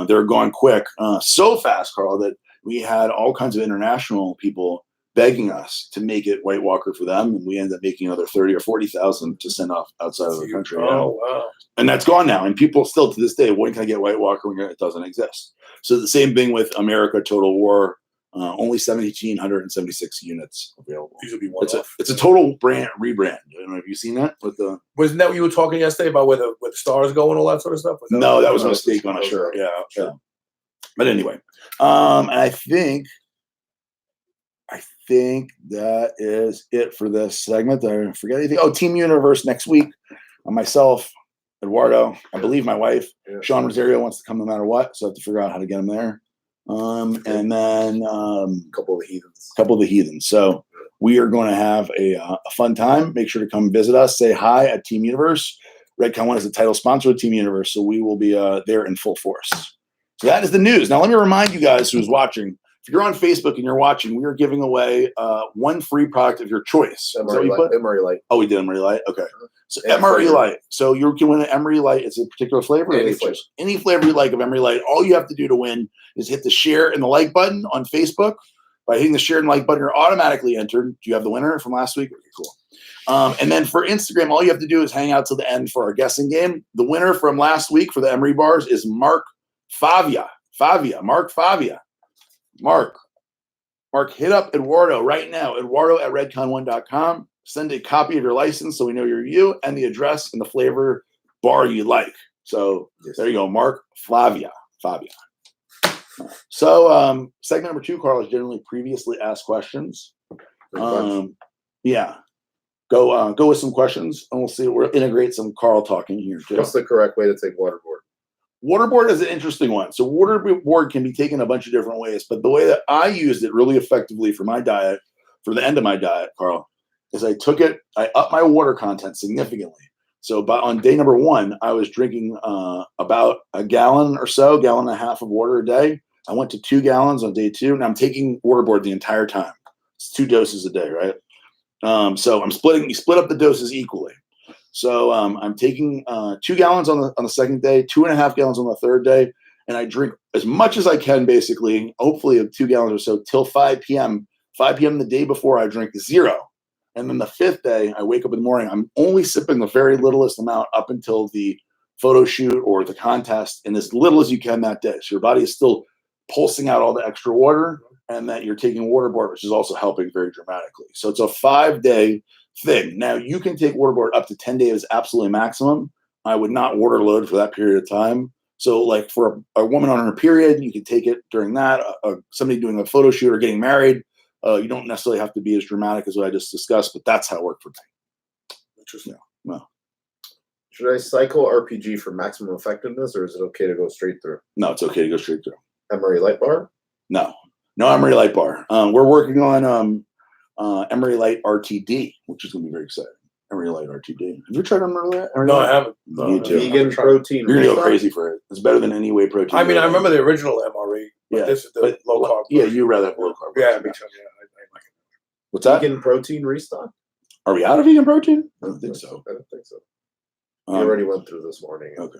They're gone quick, so fast, Carl, that we had all kinds of international people begging us to make it White Walker for them, and we ended up making another 30 or 40,000 to send off outside of the country. Oh, wow! And that's gone now. And people still to this day, when can I get White Walker when it doesn't exist? So the same thing with America Total War. Only 1,776 units available. These will be one off. It's a total brand rebrand. I don't know. Have you seen that? With the wasn't that what you were talking yesterday about where the stars go and all that sort of stuff? No, that was a mistake on a shirt. Yeah. But anyway, and I think that is it for this segment. I didn't forget anything. Oh, Team Universe next week. Myself, Eduardo, I believe my wife, Sean Rosario wants to come no matter what, so I have to figure out how to get him there. And then a couple of the heathens. So we are going to have a fun time. Make sure to come visit us. Say hi at Team Universe. Redcon One is the title sponsor of Team Universe, so we will be there in full force. So that is the news. Now let me remind you guys who's watching. If you're on Facebook and you're watching, we are giving away one free product of your choice. MRE Light. Oh, we did MRE Light? Okay. So MRE Light. So you can win an MRE Light. It's a particular flavor. Any flavor you like of MRE Light. All you have to do to win is hit the share and the like button on Facebook. By hitting the share and like button, you're automatically entered. Do you have the winner from last week? Okay, cool. And then for Instagram, all you have to do is hang out till the end for our guessing game. The winner from last week for the MRE bars is Mark Favia. Mark Favia. Mark, hit up Eduardo right now. Eduardo at redcon1.com. Send a copy of your license so we know you're you and the address and the flavor bar you like. So there you go, Mark Fabia. So segment number 2, Carl, is generally previously asked questions. Go with some questions, and we'll see. We'll integrate some Carl talking here too. What's the correct way to take waterboard? Waterboard is an interesting one. So waterboard can be taken a bunch of different ways, but the way that I used it really effectively for my diet, for the end of my diet, Carl, is I upped my water content significantly. So on day number 1, I was drinking about a gallon and a half of water a day. I went to 2 gallons on day 2, and I'm taking waterboard the entire time. It's 2 doses a day, right? So you split up the doses equally. So I'm taking 2 gallons on the second day, 2.5 gallons on the third day, and I drink as much as I can, basically, hopefully 2 gallons or so, till 5 p.m. 5 p.m. the day before, I drink 0. And then the 5th day, I wake up in the morning, I'm only sipping the very littlest amount up until the photo shoot or the contest, and as little as you can that day. So your body is still pulsing out all the extra water, and that you're taking waterboard, which is also helping very dramatically. So it's a 5-day thing. Now, you can take waterboard up to 10 days, absolutely maximum. I would not water load for that period of time. So like for a woman on her period, you can take it during that. Somebody doing a photo shoot or getting married, you don't necessarily have to be as dramatic as what I just discussed, but that's how it worked for me. Interesting. Well, should I cycle RPG for maximum effectiveness, or is it okay to go straight through? no, it's okay to go straight through. Emery Light Bar? No Emery Light Bar. We're working on Emery Light RTD, which is going to be very exciting. Emery Light RTD. Have you tried Emery Light? No, I haven't. You too. Vegan protein. You're going to go crazy for it. It's better than any whey protein. I mean, I remember the original MRE. But this is the low carb. Yeah, you rather have low carb. Yeah, me too. Yeah, I like it. What's that? Vegan protein restock? Are we out of vegan protein? I don't think so. I don't think so. We already went through this morning. Okay.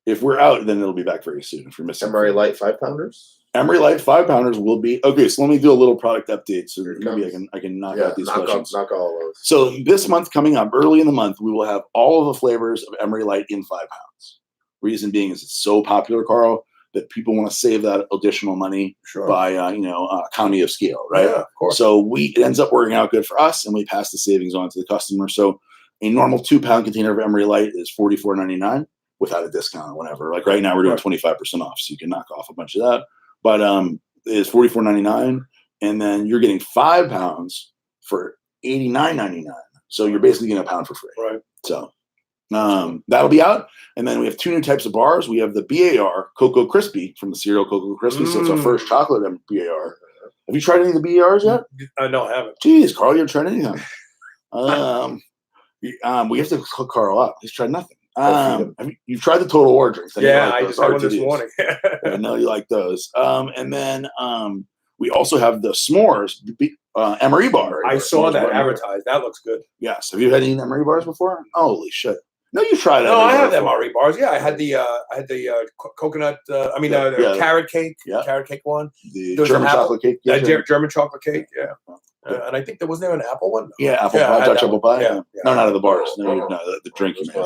If we're out, then it'll be back very soon. If you're missing Emery Light 5-pounders? Emery Light 5-pounders will be okay. So let me do a little product update. So maybe I can knock out these questions. Knock all of those. So this month coming up, early in the month, we will have all of the flavors of Emery Light in 5 pounds. Reason being is it's so popular, Carl, that people want to save that additional money by economy of scale, right? Yeah, of course. So it ends up working out good for us, and we pass the savings on to the customer. So a normal 2-pound container of Emery Light is $44.99 without a discount or whatever. Like right now, we're doing 25% off, so you can knock off a bunch of that. But it's $44.99, and then you're getting 5 pounds for $89.99. So you're basically getting a pound for free. Right. So that'll be out. And then we have 2 new types of bars. We have the BAR Cocoa Crispy from the cereal Cocoa Crispy. So it's our first chocolate BAR. Have you tried any of the BARs yet? No, I haven't. Jeez, Carl, you haven't tried anything. We have to hook Carl up. He's tried nothing. You've tried the Total War drinks. Yeah, I just had one this morning. I know you like those. And then we also have the s'mores Emery bar. I saw that advertised. That looks good. Yes. Have you had any Emery bars before? Holy shit! No, you tried it. No, I have Emery bars. Yeah, I had the coconut. The carrot cake. Yeah. Carrot cake one. The German chocolate cake. Yeah, German chocolate cake. Yeah. And I think there wasn't there an apple one. Yeah, apple pie, Dutch apple pie. Yeah. No, not of the bars. No, the drink you made.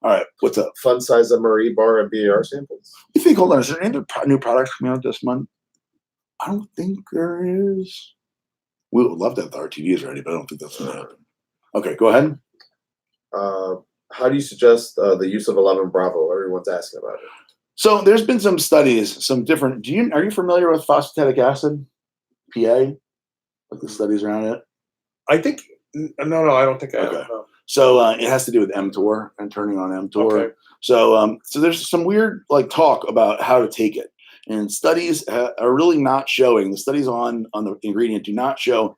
All right, what's up? Fun size Emery bar and BAR samples. You think? Hold on, is there any new products coming out this month? I don't think there is. We would love to have the RTDs ready, but I don't think that's going to happen. Okay, go ahead. How do you suggest the use of 11 Bravo? Everyone's asking about it. So there's been some studies, some different. Are you familiar with phosphatidic acid, PA? Like the studies around it? I think no, I don't think I have. No. So it has to do with mTOR and turning on mTOR. Okay. So there's some weird talk about how to take it, and studies are really not showing. The studies on the ingredient do not show.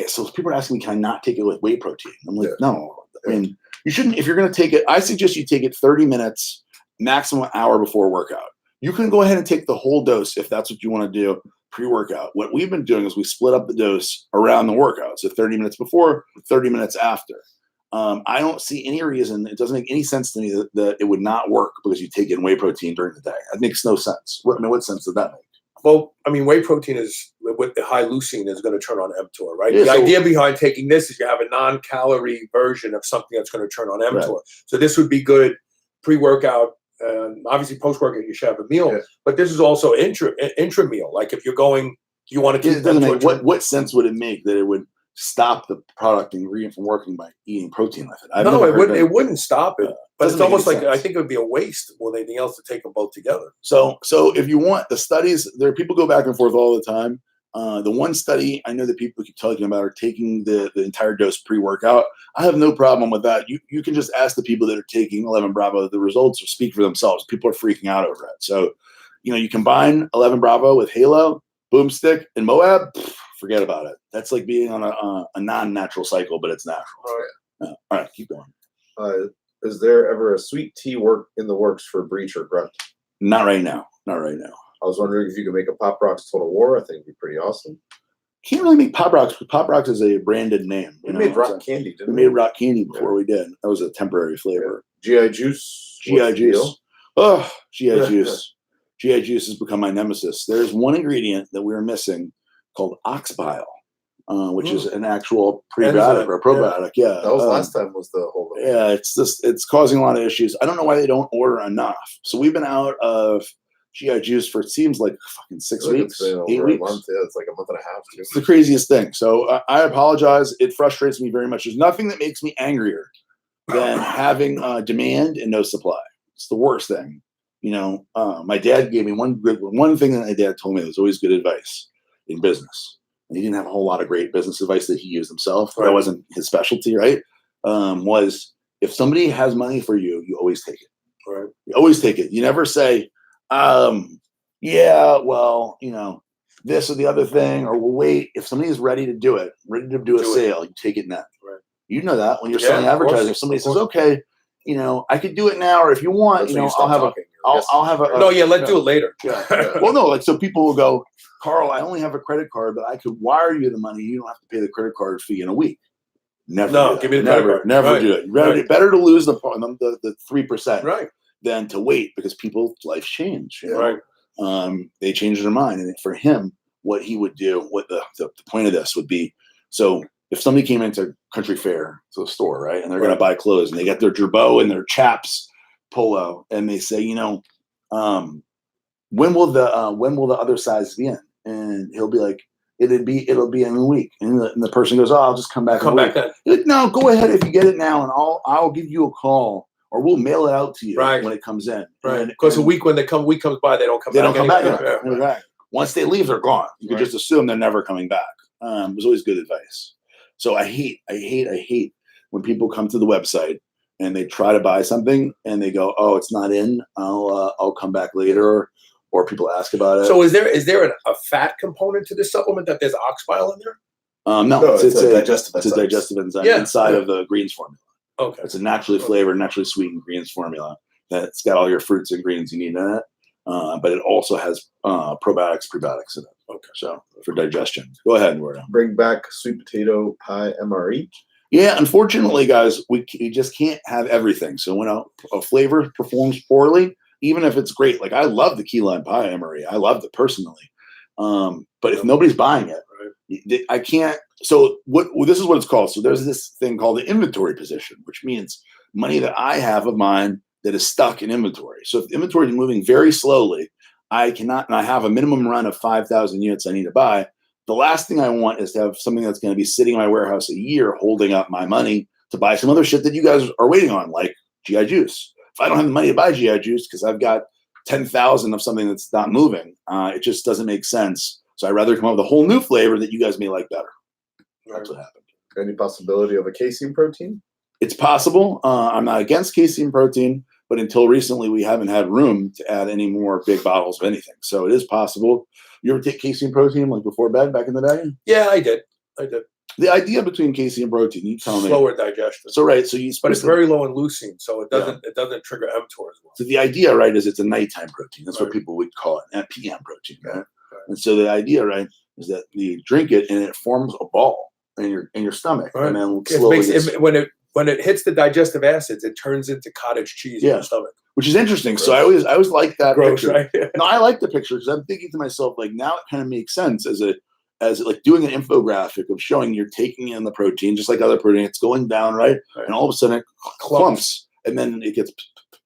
So people are asking me, can I not take it with whey protein? I'm like, no. I mean, you shouldn't. If you're going to take it, I suggest you take it 30 minutes, maximum hour before workout. You can go ahead and take the whole dose if that's what you want to do pre-workout. What we've been doing is we split up the dose around the workout. So 30 minutes before, 30 minutes after. I don't see any reason. It doesn't make any sense to me that it would not work because you take in whey protein during the day. That makes no sense. What sense does that make? Well, I mean, whey protein is with the high leucine is going to turn on mTOR, right? Yeah, the idea behind taking this is you have a non-calorie version of something that's going to turn on mTOR. Right. So this would be good pre-workout. Obviously, post-workout you should have a meal, but this is also intra meal. Like if you're going, you want to keep. It doesn't make what sense would it make that it would stop the product ingredient from working by eating protein with it? It wouldn't stop it. But it's almost like I think it would be a waste more than anything else to take them both together. So if you want the studies, people go back and forth all the time. The one study I know that people keep talking about are taking the entire dose pre-workout. I have no problem with that. You can just ask the people that are taking 11 Bravo. The results speak for themselves. People are freaking out over it. So, you combine 11 Bravo with Halo, Boomstick, and Moab. Forget about it. That's like being on a non-natural cycle, but it's natural. Oh, yeah. All right, keep going. Is there ever a sweet tea in the works for Breach or Grunt? Not right now. Not right now. I was wondering if you could make a Pop Rocks Total War. I think it'd be pretty awesome. Can't really make Pop Rocks, but Pop Rocks is a branded name. We made rock candy, didn't we? We made rock candy before we did. That was a temporary flavor. GI Juice. GI Juice. Oh, GI Juice. GI Juice has become my nemesis. There's one ingredient that we were missing called ox bile, which is an actual prebiotic or probiotic. Yeah. That was last time was the whole thing. Yeah, it's causing a lot of issues. I don't know why they don't order enough. So we've been out of GI Juice for, it seems like fucking 6 weeks, 8 weeks. Month. Yeah, it's like a month and a half. Too. It's the craziest thing. So I apologize. It frustrates me very much. There's nothing that makes me angrier than having demand and no supply. It's the worst thing. You know, my dad gave me one thing that my dad told me that was always good advice in business. And he didn't have a whole lot of great business advice that he used himself. That wasn't his specialty, right? Was if somebody has money for you, you always take it. Right. You always take it. You never say, yeah, well, you know, this or the other thing, or we'll wait. If somebody is ready to do a sale, you take it now. Right. You know that when you're selling advertising. If somebody says, okay, you know, I could do it now, or if you want, you know, I'll have a. No, yeah, let's do it later. Yeah. Well, no, like, so people will go, Carl, I only have a credit card, but I could wire you the money. You don't have to pay the credit card fee in a week. Never. No, give me the credit card. Never do it. Better to lose the 3%, right, than to wait, because people's lives change. You know? Right. They change their mind, and for him, what he would do, what the point of this would be, so if somebody came into Country Fair to the store, right, and they're going to buy clothes, and they got their Gerbeau and their Chaps polo, and they say, you know, when will the other size be in? And he'll be like, it'll be in a week. And the person goes, oh, I'll just come back. Then. Like, no, go ahead if you get it now, and I'll give you a call, or we'll mail it out to you when it comes in. Right. Because a week comes by, they don't come back. They don't come back. Yeah. Once they leave, they're gone. You can just assume they're never coming back. It was always good advice. So I hate when people come to the website and they try to buy something and they go, oh, it's not in. I'll come back later. Or people ask about it. So is there a fat component to this supplement that there's ox bile in there? No, it's a digestive enzyme inside of the greens formula. Okay. It's a naturally flavored, naturally sweetened greens formula that's got all your fruits and greens you need in it. But it also has probiotics, prebiotics in it. Okay. So for digestion. Go ahead, Eduardo. Bring back sweet potato pie MRE. Yeah, unfortunately, guys, we just can't have everything. So when a flavor performs poorly, even if it's great, like I love the key lime pie MRE. I loved it personally. But if nobody's buying it, I can't. So this is what it's called. So there's this thing called the inventory position, which means money that I have of mine that is stuck in inventory. So if the inventory is moving very slowly, I cannot, and I have a minimum run of 5,000 units I need to buy. The last thing I want is to have something that's going to be sitting in my warehouse a year holding up my money to buy some other shit that you guys are waiting on, like GI Juice. If I don't have the money to buy GI Juice because I've got 10,000 of something that's not moving, it just doesn't make sense. So I'd rather come up with a whole new flavor that you guys may like better. That's what happened. Any possibility of a casein protein? It's possible. I'm not against casein protein, but until recently, we haven't had room to add any more big bottles of anything. So it is possible. You ever take casein protein like before bed back in the day? Yeah, I did. The idea between casein and protein, you tell me. Slower digestion. So right, so but it's very low in leucine, so it doesn't trigger mTOR as well. So the idea, right, is it's a nighttime protein. That's what people would call it, a PM protein, right? And so the idea, right, is that you drink it and it forms a ball in your stomach, and then slowly when it hits the digestive acids, it turns into cottage cheese in your stomach, which is interesting. Gross. So I always like that picture. Right? No, I like the picture because I'm thinking to myself, like, now it kind of makes sense as like doing an infographic of showing you're taking in the protein, just like other protein, it's going down, right? And all of a sudden it clumps, and then it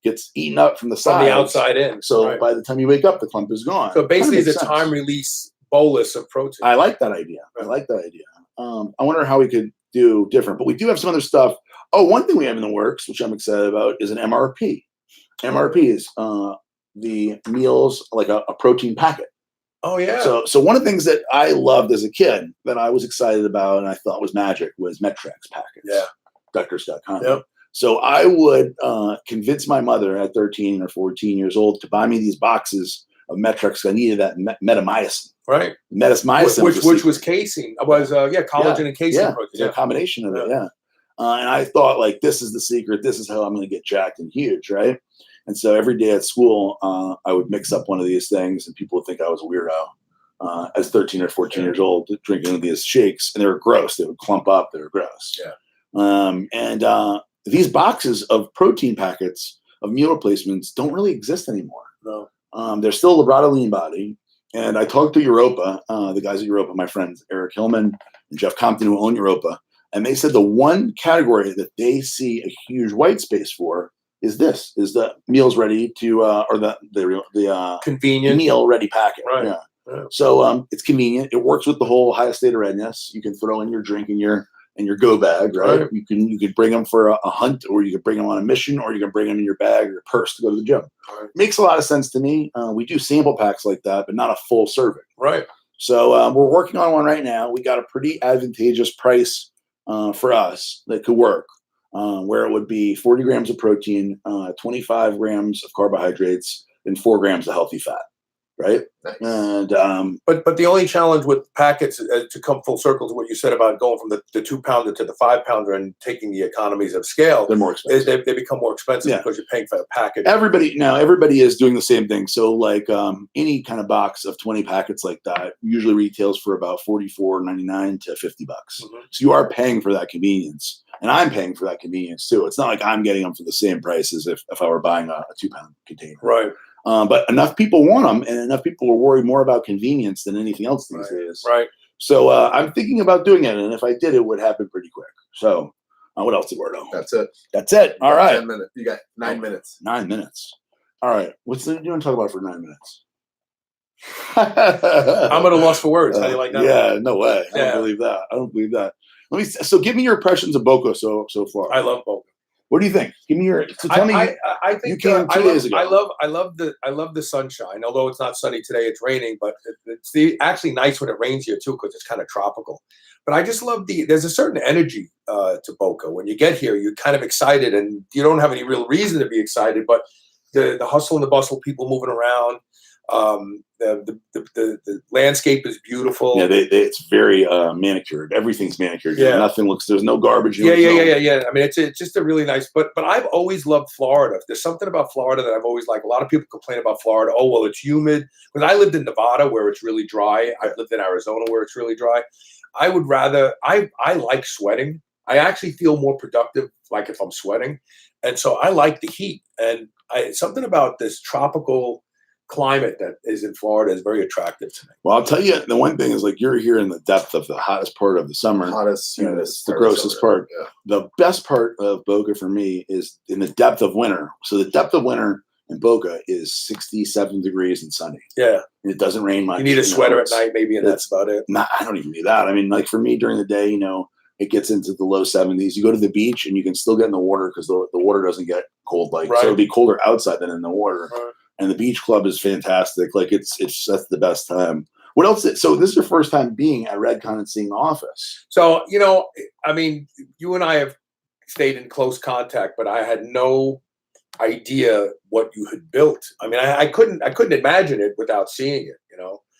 gets eaten up from the side, from the outside in. So by the time you wake up, the clump is gone. So basically, it's a time release bolus of protein. I like that idea. I wonder how we could do different, but we do have some other stuff. Oh, one thing we have in the works, which I'm excited about, is an MRP. MRP is the meals, like a protein packet. Oh, yeah. So one of the things that I loved as a kid that I was excited about and I thought was magic was Metrex packets. Yeah. Doctors.com. Yep. So I would convince my mother at 13 or 14 years old to buy me these boxes of Metrex. I needed that metamycin. Right. Metamycin. Which was casein. Was collagen and casein protein. Yeah, a combination of it, yeah. And I thought, like, this is the secret. This is how I'm going to get jacked and huge, right? And so every day at school, I would mix up one of these things, and people would think I was a weirdo. As 13 or 14 years old, drinking these shakes, and they were gross. They would clump up. They were gross. Yeah. These boxes of protein packets of meal replacements don't really exist anymore. No. There's still Librata Lean Body. And I talked to Europa, the guys at Europa, my friends, Eric Hillman and Jeff Compton, who own Europa. And they said the one category that they see a huge white space for is the meals ready to, or the Convenient meal ready packet. Right. Yeah. Yeah. So it's convenient. It works with the whole highest state of readiness. You can throw in your drink in your go bag, right? You could bring them for a hunt, or you could bring them on a mission, or you can bring them in your bag or your purse to go to the gym. Right. Makes a lot of sense to me. We do sample packs like that, but not a full serving. Right. So we're working on one right now. We got a pretty advantageous price for us that could work, where it would be 40 grams of protein, 25 grams of carbohydrates, and 4 grams of healthy fat. Right. Nice. And but the only challenge with packets, to come full circle to what you said about going from the 2 pounder to the 5 pounder and taking the economies of scale, they're more expensive. is they become more expensive because you're paying for the package. Everybody is doing the same thing. So like any kind of box of 20 packets like that usually retails for about $44.99 to $50. Mm-hmm. So you are paying for that convenience, and I'm paying for that convenience too. It's not like I'm getting them for the same price as if I were buying a 2-pound container. Right. But enough people want them, and enough people are worried more about convenience than anything else these days. Right. So I'm thinking about doing it, and if I did, it would happen pretty quick. So what else, Eduardo? That's it. That's it. All right. 10 minutes. You got 9 minutes. 9 minutes. All right. You want to talk about for 9 minutes? I'm at a loss for words. How do you like that? Yeah, no way. I Yeah. don't believe that. So give me your impressions of Boca so far. I love Boca. What do you think? Give me your. So tell me. I think you came 2 days ago. I love the sunshine. Although it's not sunny today, it's raining. But it's actually nice when it rains here too, because it's kind of tropical. But I just love there's a certain energy to Boca. When you get here, you're kind of excited, and you don't have any real reason to be excited. But the hustle and the bustle, people moving around. The landscape is beautiful. Yeah, it's very manicured. Everything's manicured. Yeah. There's no garbage. Yeah. I mean, it's just a really nice. But I've always loved Florida. There's something about Florida that I've always liked. A lot of people complain about Florida. Oh, well, it's humid. Because I lived in Nevada where it's really dry. I've lived in Arizona where it's really dry. I would rather. I like sweating. I actually feel more productive, like if I'm sweating, and so I like the heat. And something about this tropical climate that is in Florida is very attractive to me. Well, I'll tell you, the one thing is, like, you're here in the depth of the hottest part of the summer. Hottest, humidest, the grossest part. Yeah. The best part of Boca for me is in the depth of winter. So the depth of winter in Boca is 67 degrees and sunny. Yeah. And it doesn't rain much. You need a sweater at night, maybe, and that's about it. I don't even need that. I mean, like, for me during the day, it gets into the low 70s. You go to the beach and you can still get in the water because the water doesn't get cold. So it'll be colder outside than in the water. Right. And the beach club is fantastic. Like that's the best time. What else? So this is your first time being at Redcon and seeing the office. So, I mean, you and I have stayed in close contact, but I had no idea what you had built. I mean, I couldn't imagine it without seeing it,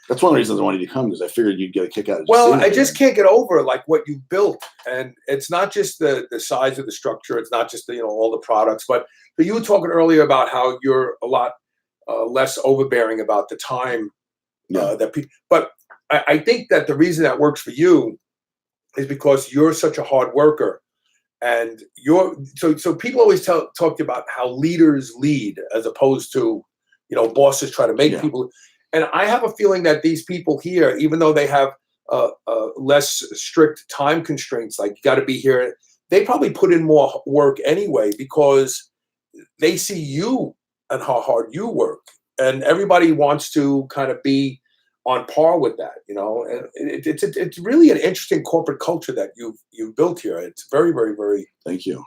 That's one of the reasons I wanted you to come, because I figured you'd get a kick out of it. Well, I just can't get over like what you built. And it's not just the size of the structure. It's not just all the products, but you were talking earlier about how you're a lot less overbearing about the time that people. But I think that the reason that works for you is because you're such a hard worker, and so people always talk to you about how leaders lead as opposed to bosses try to make people. And I have a feeling that these people here, even though they have less strict time constraints, like you got to be here, they probably put in more work anyway because they see you and how hard you work, and everybody wants to kind of be on par with that, And it's really an interesting corporate culture that you've built here. It's very, very, very thank you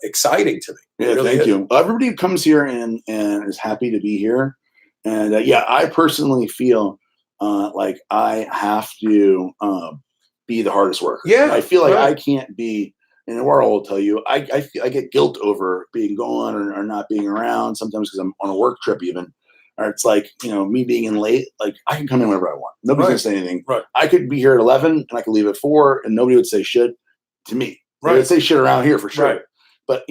exciting to me. Yeah, really thank you. Everybody comes here and is happy to be here, and I personally feel like I have to be the hardest worker. Yeah, I feel like I can't be. And Eduardo will tell you, I get guilt over being gone or not being around sometimes because I'm on a work trip even. Or it's like, me being in late, like I can come in whenever I want. Nobody's going to say anything. Right. I could be here at 11 and I could leave at 4 and nobody would say shit to me. Right. They'd say shit around here for sure. Right. But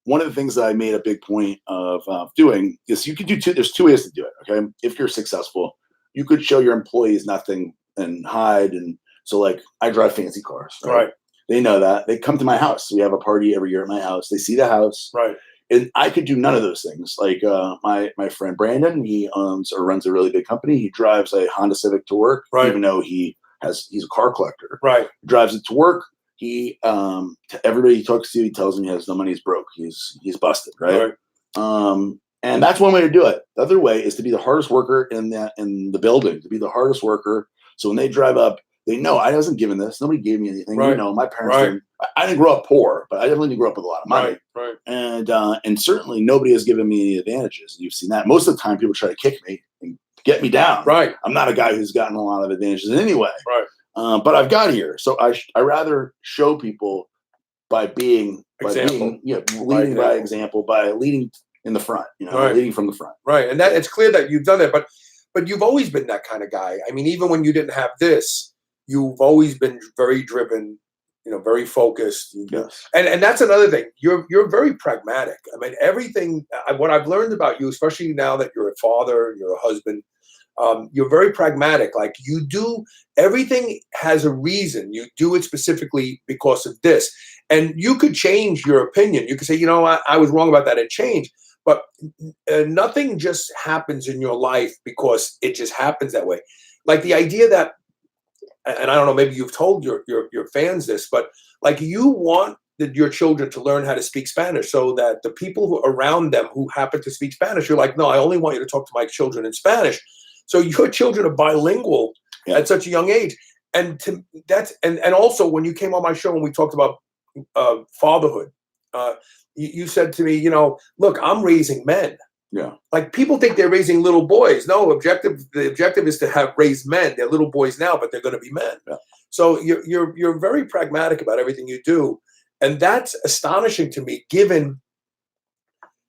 one of the things that I made a big point of doing is you could do two. There's two ways to do it. Okay, if you're successful, you could show your employees nothing and hide. And so, like, I drive fancy cars. Right. They know that. They come to my house. We have a party every year at my house. They see the house. Right. And I could do none of those things. Like my friend Brandon, he owns or runs a really big company. He drives a Honda Civic to work, even though he's a car collector. Right. He drives it to work. He to everybody he talks to, he tells them he has no money. He's broke. He's busted. Right. And that's one way to do it. The other way is to be the hardest worker in the building. To be the hardest worker. So when they drive up, they know I wasn't given this. Nobody gave me anything. Right. My parents didn't. I didn't grow up poor, but I definitely didn't grow up with a lot of money. Right. And certainly nobody has given me any advantages. You've seen that. Most of the time, people try to kick me and get me down. Right. I'm not a guy who's gotten a lot of advantages in any way. Right. But I've got here. So I rather show people by leading by example, by leading in the front, leading from the front. Right. And that it's clear that you've done that, but you've always been that kind of guy. I mean, even when you didn't have this, you've always been very driven, very focused. Yes. And that's another thing. You're very pragmatic. I mean, everything, what I've learned about you, especially now that you're a father, you're a husband, you're very pragmatic. Like, you do everything has a reason. You do it specifically because of this. And you could change your opinion. You could say, I was wrong about that and change. But nothing just happens in your life because it just happens that way. Like the idea that, and I don't know, maybe you've told your fans this, but like, you want your children to learn how to speak Spanish so that the people who around them who happen to speak Spanish, you're like, no, I only want you to talk to my children in Spanish. So your children are bilingual at such a young age. And and also when you came on my show and we talked about fatherhood, you said to me, look, I'm raising men. Yeah. Like, people think they're raising little boys. No, the objective is to raise men. They're little boys now, but they're going to be men. Yeah. So you're very pragmatic about everything you do. And that's astonishing to me, given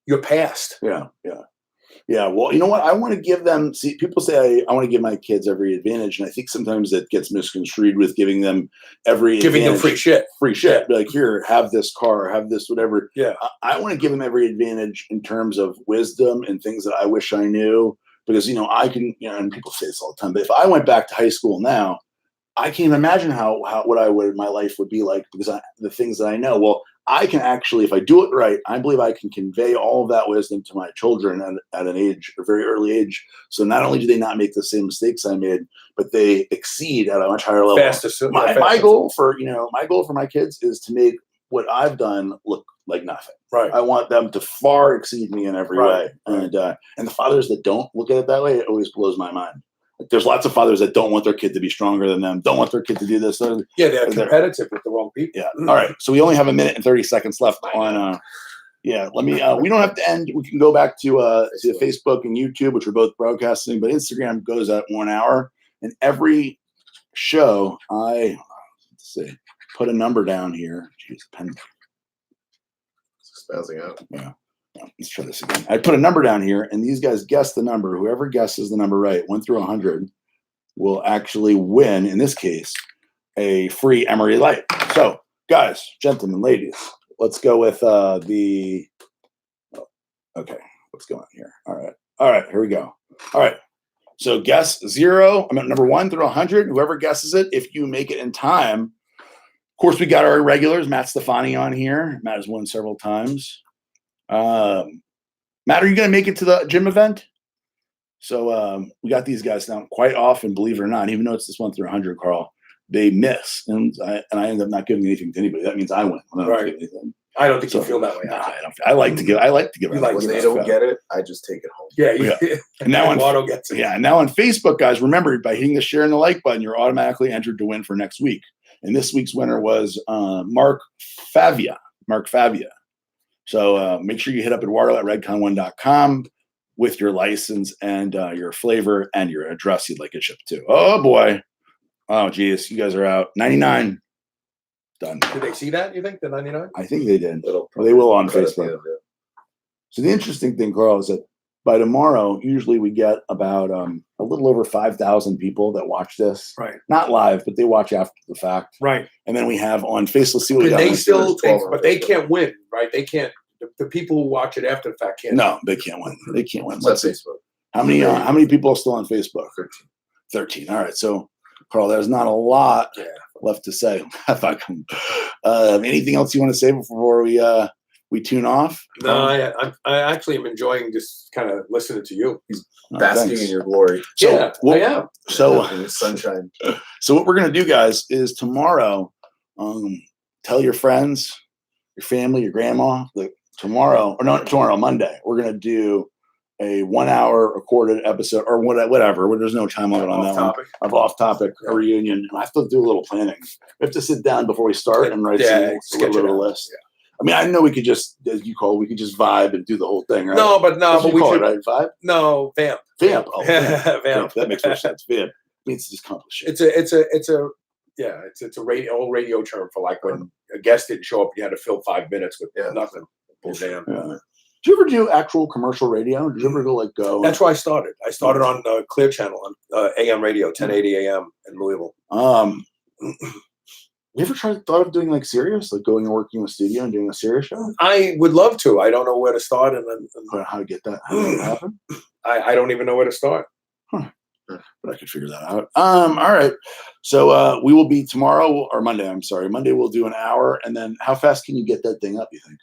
your past. Yeah. Well, you know what? I want to give them. See, people say I want to give my kids every advantage, and I think sometimes it gets misconstrued with giving them giving them free shit. Yeah. Be like, here, have this car, have this whatever. Yeah. I want to give them every advantage in terms of wisdom and things that I wish I knew, because I can. And people say this all the time, but if I went back to high school now, I can't imagine what my life would be like, because the things that I know. Well, I can actually, if I do it right, I believe I can convey all of that wisdom to my children at a very early age. So not only do they not make the same mistakes I made, but they exceed at a much higher level. My goal for my kids is to make what I've done look like nothing. Right. I want them to far exceed me in every way. And the fathers that don't look at it that way, it always blows my mind. There's lots of fathers that don't want their kid to be stronger than them, don't want their kid to do this. Yeah, they're competitive with the wrong people. Yeah. All right. So we only have 1 minute and 30 seconds left on. Let me. We don't have to end. We can go back to Facebook and YouTube, which we're both broadcasting, but Instagram goes at 1 hour. And every show, put a number down here. Jeez, pen. Spazzing out. Yeah. Let's try this again. I put a number down here, and these guys guess the number. Whoever guesses the number right, 1 through 100, will actually win, in this case, a free Emery Light. So, guys, gentlemen, ladies, let's go with okay, what's going on here? All right, here we go. All right, so guess number 1 through 100. Whoever guesses it, if you make it in time. Of course, we got our regulars, Matt Stefani, on here. Matt has won several times. Matt, are you going to make it to the gym event? So we got these guys now quite often, believe it or not, even though it's this 1 through 100, Carl, they miss, and I end up not giving anything to anybody. That means I win. I don't give anything. I don't think you feel that way. Nah, I don't. I like to give. When they don't get it, I just take it home. Yeah. And now Watto gets it. Yeah. And now on Facebook, guys, remember, by hitting the share and the like button, you're automatically entered to win for next week. And this week's winner was Mark Favia. So make sure you hit up Eduardo at redcon1.com with your license and your flavor and your address you'd like it shipped to. Oh, boy. Oh, geez. You guys are out. 99. Done. Did they see that, you think, the 99? I think they did. They will on Facebook. So the interesting thing, Carl, is that by tomorrow, usually we get about a little over 5,000 people that watch this. Right. Not live, but they watch after the fact. Right. And then we have on Facebook. Let's see what we got. They still, but they Facebook. can't win, right? They can't. The people who watch it after the fact can't. No, they can't win. They can't win. It's Let's on see. Facebook. How many people are still on Facebook? 13. 13. All right. So, Carl, there's not a lot left to say. Anything else you want to say before we tune off? No, I actually am enjoying just kind of listening to you. Basking in your glory. So, yeah, I am. So, in the sunshine. So what we're gonna do, guys, is tomorrow, tell your friends, your family, your grandma that tomorrow, Monday, we're gonna do a 1 hour recorded episode or whatever. There's no time limit on that one. Of off topic, a reunion. I have to do a little planning. We have to sit down before we start and write a little bit of a list. Yeah. I mean, I know we could just, as you call it, we could just vibe and do the whole thing, right? But we should, right? Vibe? No, vamp. Vamp. Oh, vamp. That makes more sense. Vamp means to just accomplish it. It's a old radio term for like when a guest didn't show up, you had to fill 5 minutes with nothing. Well, damn. Yeah. Did you ever do actual commercial radio? Did you ever go That's where I started. I started on Clear Channel on AM radio, 1080 AM in Louisville. You ever thought of doing like Sirius, like going and working in the studio and doing a Sirius show? I would love to. I don't know where to start and how to get that. How did that happen? I don't even know where to start. Huh. But I could figure that out. All right. So we will be tomorrow or Monday. I'm sorry. Monday we'll do an hour, and then how fast can you get that thing up? You think?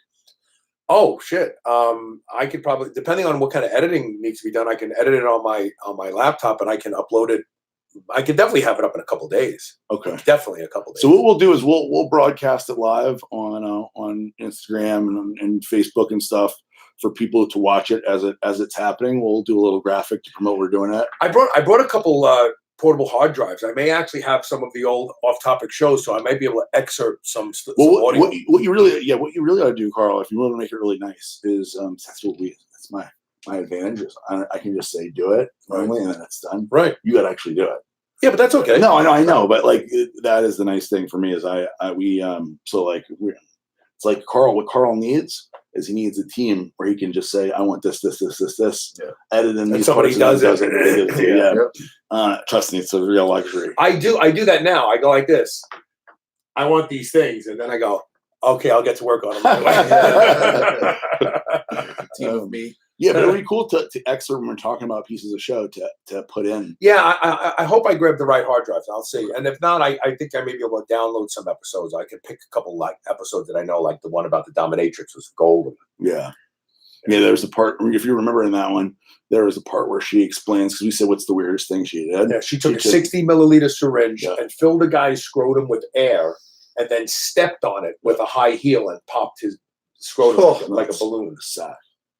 Oh shit! I could probably, depending on what kind of editing needs to be done, I can edit it on my laptop, and I can upload it. I could definitely have it up in a couple of days. Okay, definitely a couple of days. So what we'll do is we'll broadcast it live on Instagram and Facebook and stuff for people to watch it as it's happening. We'll do a little graphic to promote we're doing it. I brought a couple portable hard drives. I may actually have some of the old off-topic shows, so I might be able to excerpt some audio. What you really ought to do, Carl, if you want to make it really nice, is that's my advantage. Is I can just say do it normally, and then it's done. Right. You got to actually do it. Yeah, but that's okay. No, I know, but like that is the nice thing for me is it's like Carl. What Carl needs is he needs a team where he can just say, I want this. Yeah. Edit in these somebody parts does it. Yeah. Trust me, it's a real luxury. I do that now. I go like this. I want these things, and then I go, okay, I'll get to work on them. Team of me. Yeah, but it would be cool to excerpt when we're talking about pieces of show to put in. Yeah, I hope I grab the right hard drives. I'll see. And if not, I think I may be able to download some episodes. I can pick a couple like episodes that I know, like the one about the dominatrix was gold. Yeah, there's a part, if you remember in that one, there was a part where she explains, because we said what's the weirdest thing she did. Yeah, she took a 60 milliliter syringe and filled a guy's scrotum with air and then stepped on it with a high heel and popped his scrotum like a balloon. Sad.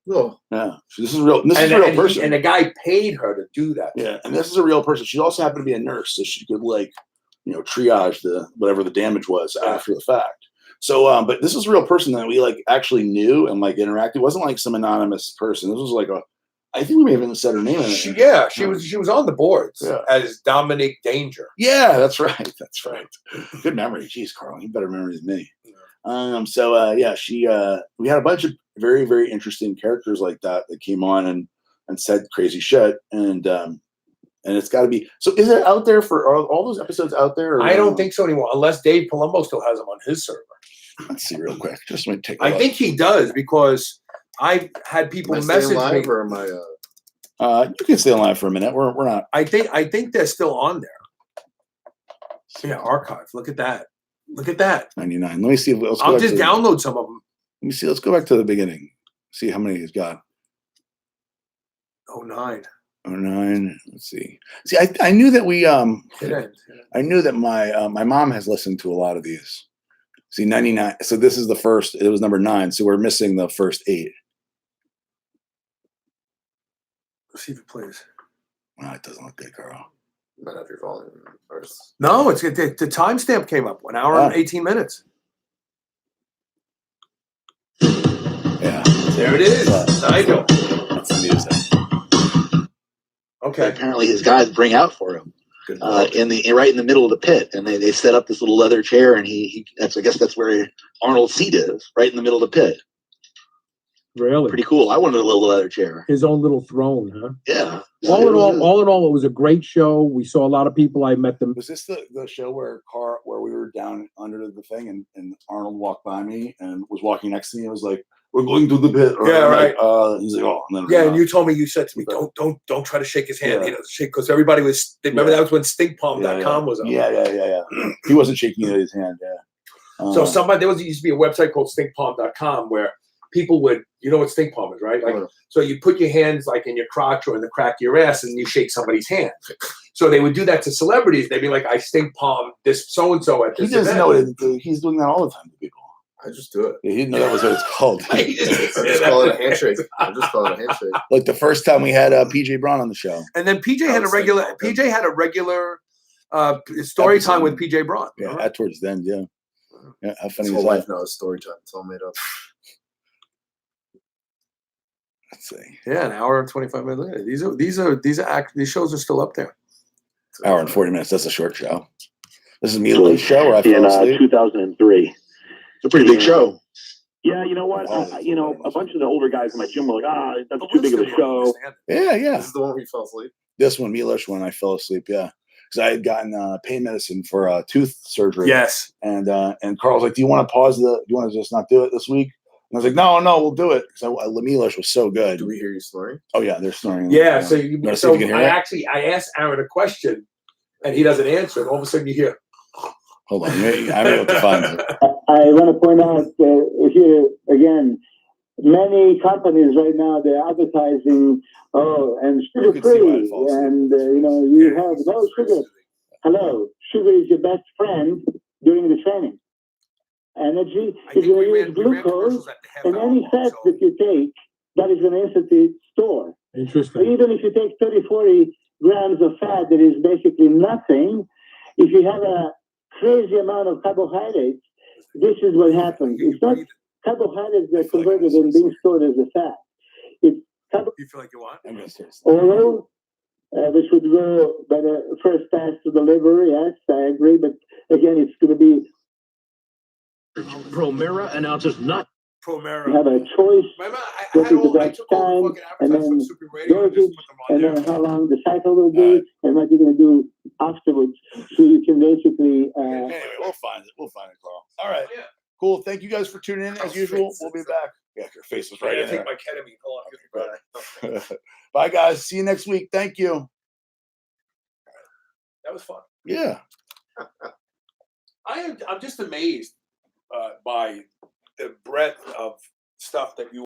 Oh. Yeah. So this is real. This is a real person. And the guy paid her to do that. Yeah. And this is a real person. She also happened to be a nurse, so she could triage whatever the damage was after the fact. So, but this is a real person that we actually knew and interacted. It wasn't like some anonymous person. This was I think we may have even said her name. She was on the boards as Dominique Danger. Yeah, that's right. That's right. Good memory. Jeez, Carl, you better memory than me. We had a bunch of very, very interesting characters like that came on and said crazy shit, and it's got to be. So, is it out there for all those episodes out there? I don't think so anymore, unless Dave Palumbo still has them on his server. Let's see real quick. Just let me take. I think he does because I've had people message me. Or am I? You can stay alive for a minute. We're not. I think they're still on there. Yeah, archive. Look at that. 99. Let me see. I'll just download some of them. Let me see. Let's go back to the beginning. See how many he's got. 09. Let's see. See, I knew that we I knew that my mom has listened to a lot of these. See, 99. So this is the first. It was number 9. So we're missing the first 8. Let's see if it plays. Well, it doesn't look good, Carl. Might have your volume. No, it's the timestamp came up 1 hour and 18 minutes. Yeah, there it is. Nigel. That's the music. Okay. Apparently, his guys bring out for him right in the middle of the pit, and they set up this little leather chair, and I guess that's where Arnold's seat is, right in the middle of the pit. Really? Pretty cool. I wanted a little leather chair. His own little throne, huh? Yeah. All in all, it was a great show. We saw a lot of people. I met them. Was this the show where we were down under the thing and Arnold walked by me and was walking next to me and was like, "We're going to the pit." Yeah, right. He's like, "Oh," and then yeah, and you told me, you said to me, don't try to shake his hand. Yeah. He doesn't shake, because everybody was. Remember that was when stinkpalm.com was up. Yeah. He wasn't shaking his hand. Yeah. So there used to be a website called stinkpalm.com where people would, you know what stink palm is, right? Like, so you put your hands like in your crotch or in the crack of your ass and you shake somebody's hand. So they would do that to celebrities. They'd be like, I stink palm this so-and-so at this He doesn't event. know it. He's doing that all the time to people. I just do it. Yeah, he didn't know that was what it's called. I just call it a handshake. I just call it a handshake. Like the first time we had PJ Braun on the show. And then PJ had a regular story time with PJ Braun. Yeah, at towards the end, yeah. How funny His is whole that? life now is story time. It's all made up. Let's see. Yeah, an hour and 25 minutes later. These shows are still up there. Hour and 40 minutes. That's a short show. This is Mila's show where I fell asleep. 2003. It's a pretty big show. Yeah, you know what? A bunch of the older guys in my gym were like, that's too big of a show. Yeah. This is the one where you fell asleep? This one, Milos, when I fell asleep, yeah. Because I had gotten pain medicine for tooth surgery. Yes. And Carl's like, do you want to just not do it this week? And I was like, no, we'll do it. Because Milos was so good. Do we hear you snoring? Oh, yeah, they're snoring. Yeah, I asked Aaron a question, and he doesn't answer, and all of a sudden you hear. Hold on, I'm able to find it. I want to point out here again, many companies right now, they're advertising, and sugar free, and you have no sugar. Hello, sugar is your best friend during the training. Energy is going to use glucose, and any fat that you take, that is going to instantly store. Interesting. So even if you take 30-40 grams of fat, that is basically nothing. If you have a crazy amount of carbohydrates, this is what happens. It's not carbohydrates that are converted and being stored as a fat. It's You feel like you want? I'm going to oil, which would go by the first pass to the liver. Yes, I agree. But again, it's going to be. Promera announces not. Promera. You have a choice. I took all the fucking advertisements from Super Radio and just put them on and there. then how long the cycle will be, and what you're going to do afterwards. So you can basically. Anyway, we'll find it, Carl. All right. Yeah. Cool. Thank you guys for tuning in. As usual, we'll be back. Yeah, your face was right in there. I take my ketamine. Hold on. Bye, guys. See you next week. Thank you. That was fun. Yeah. I'm just amazed by the breadth of stuff that you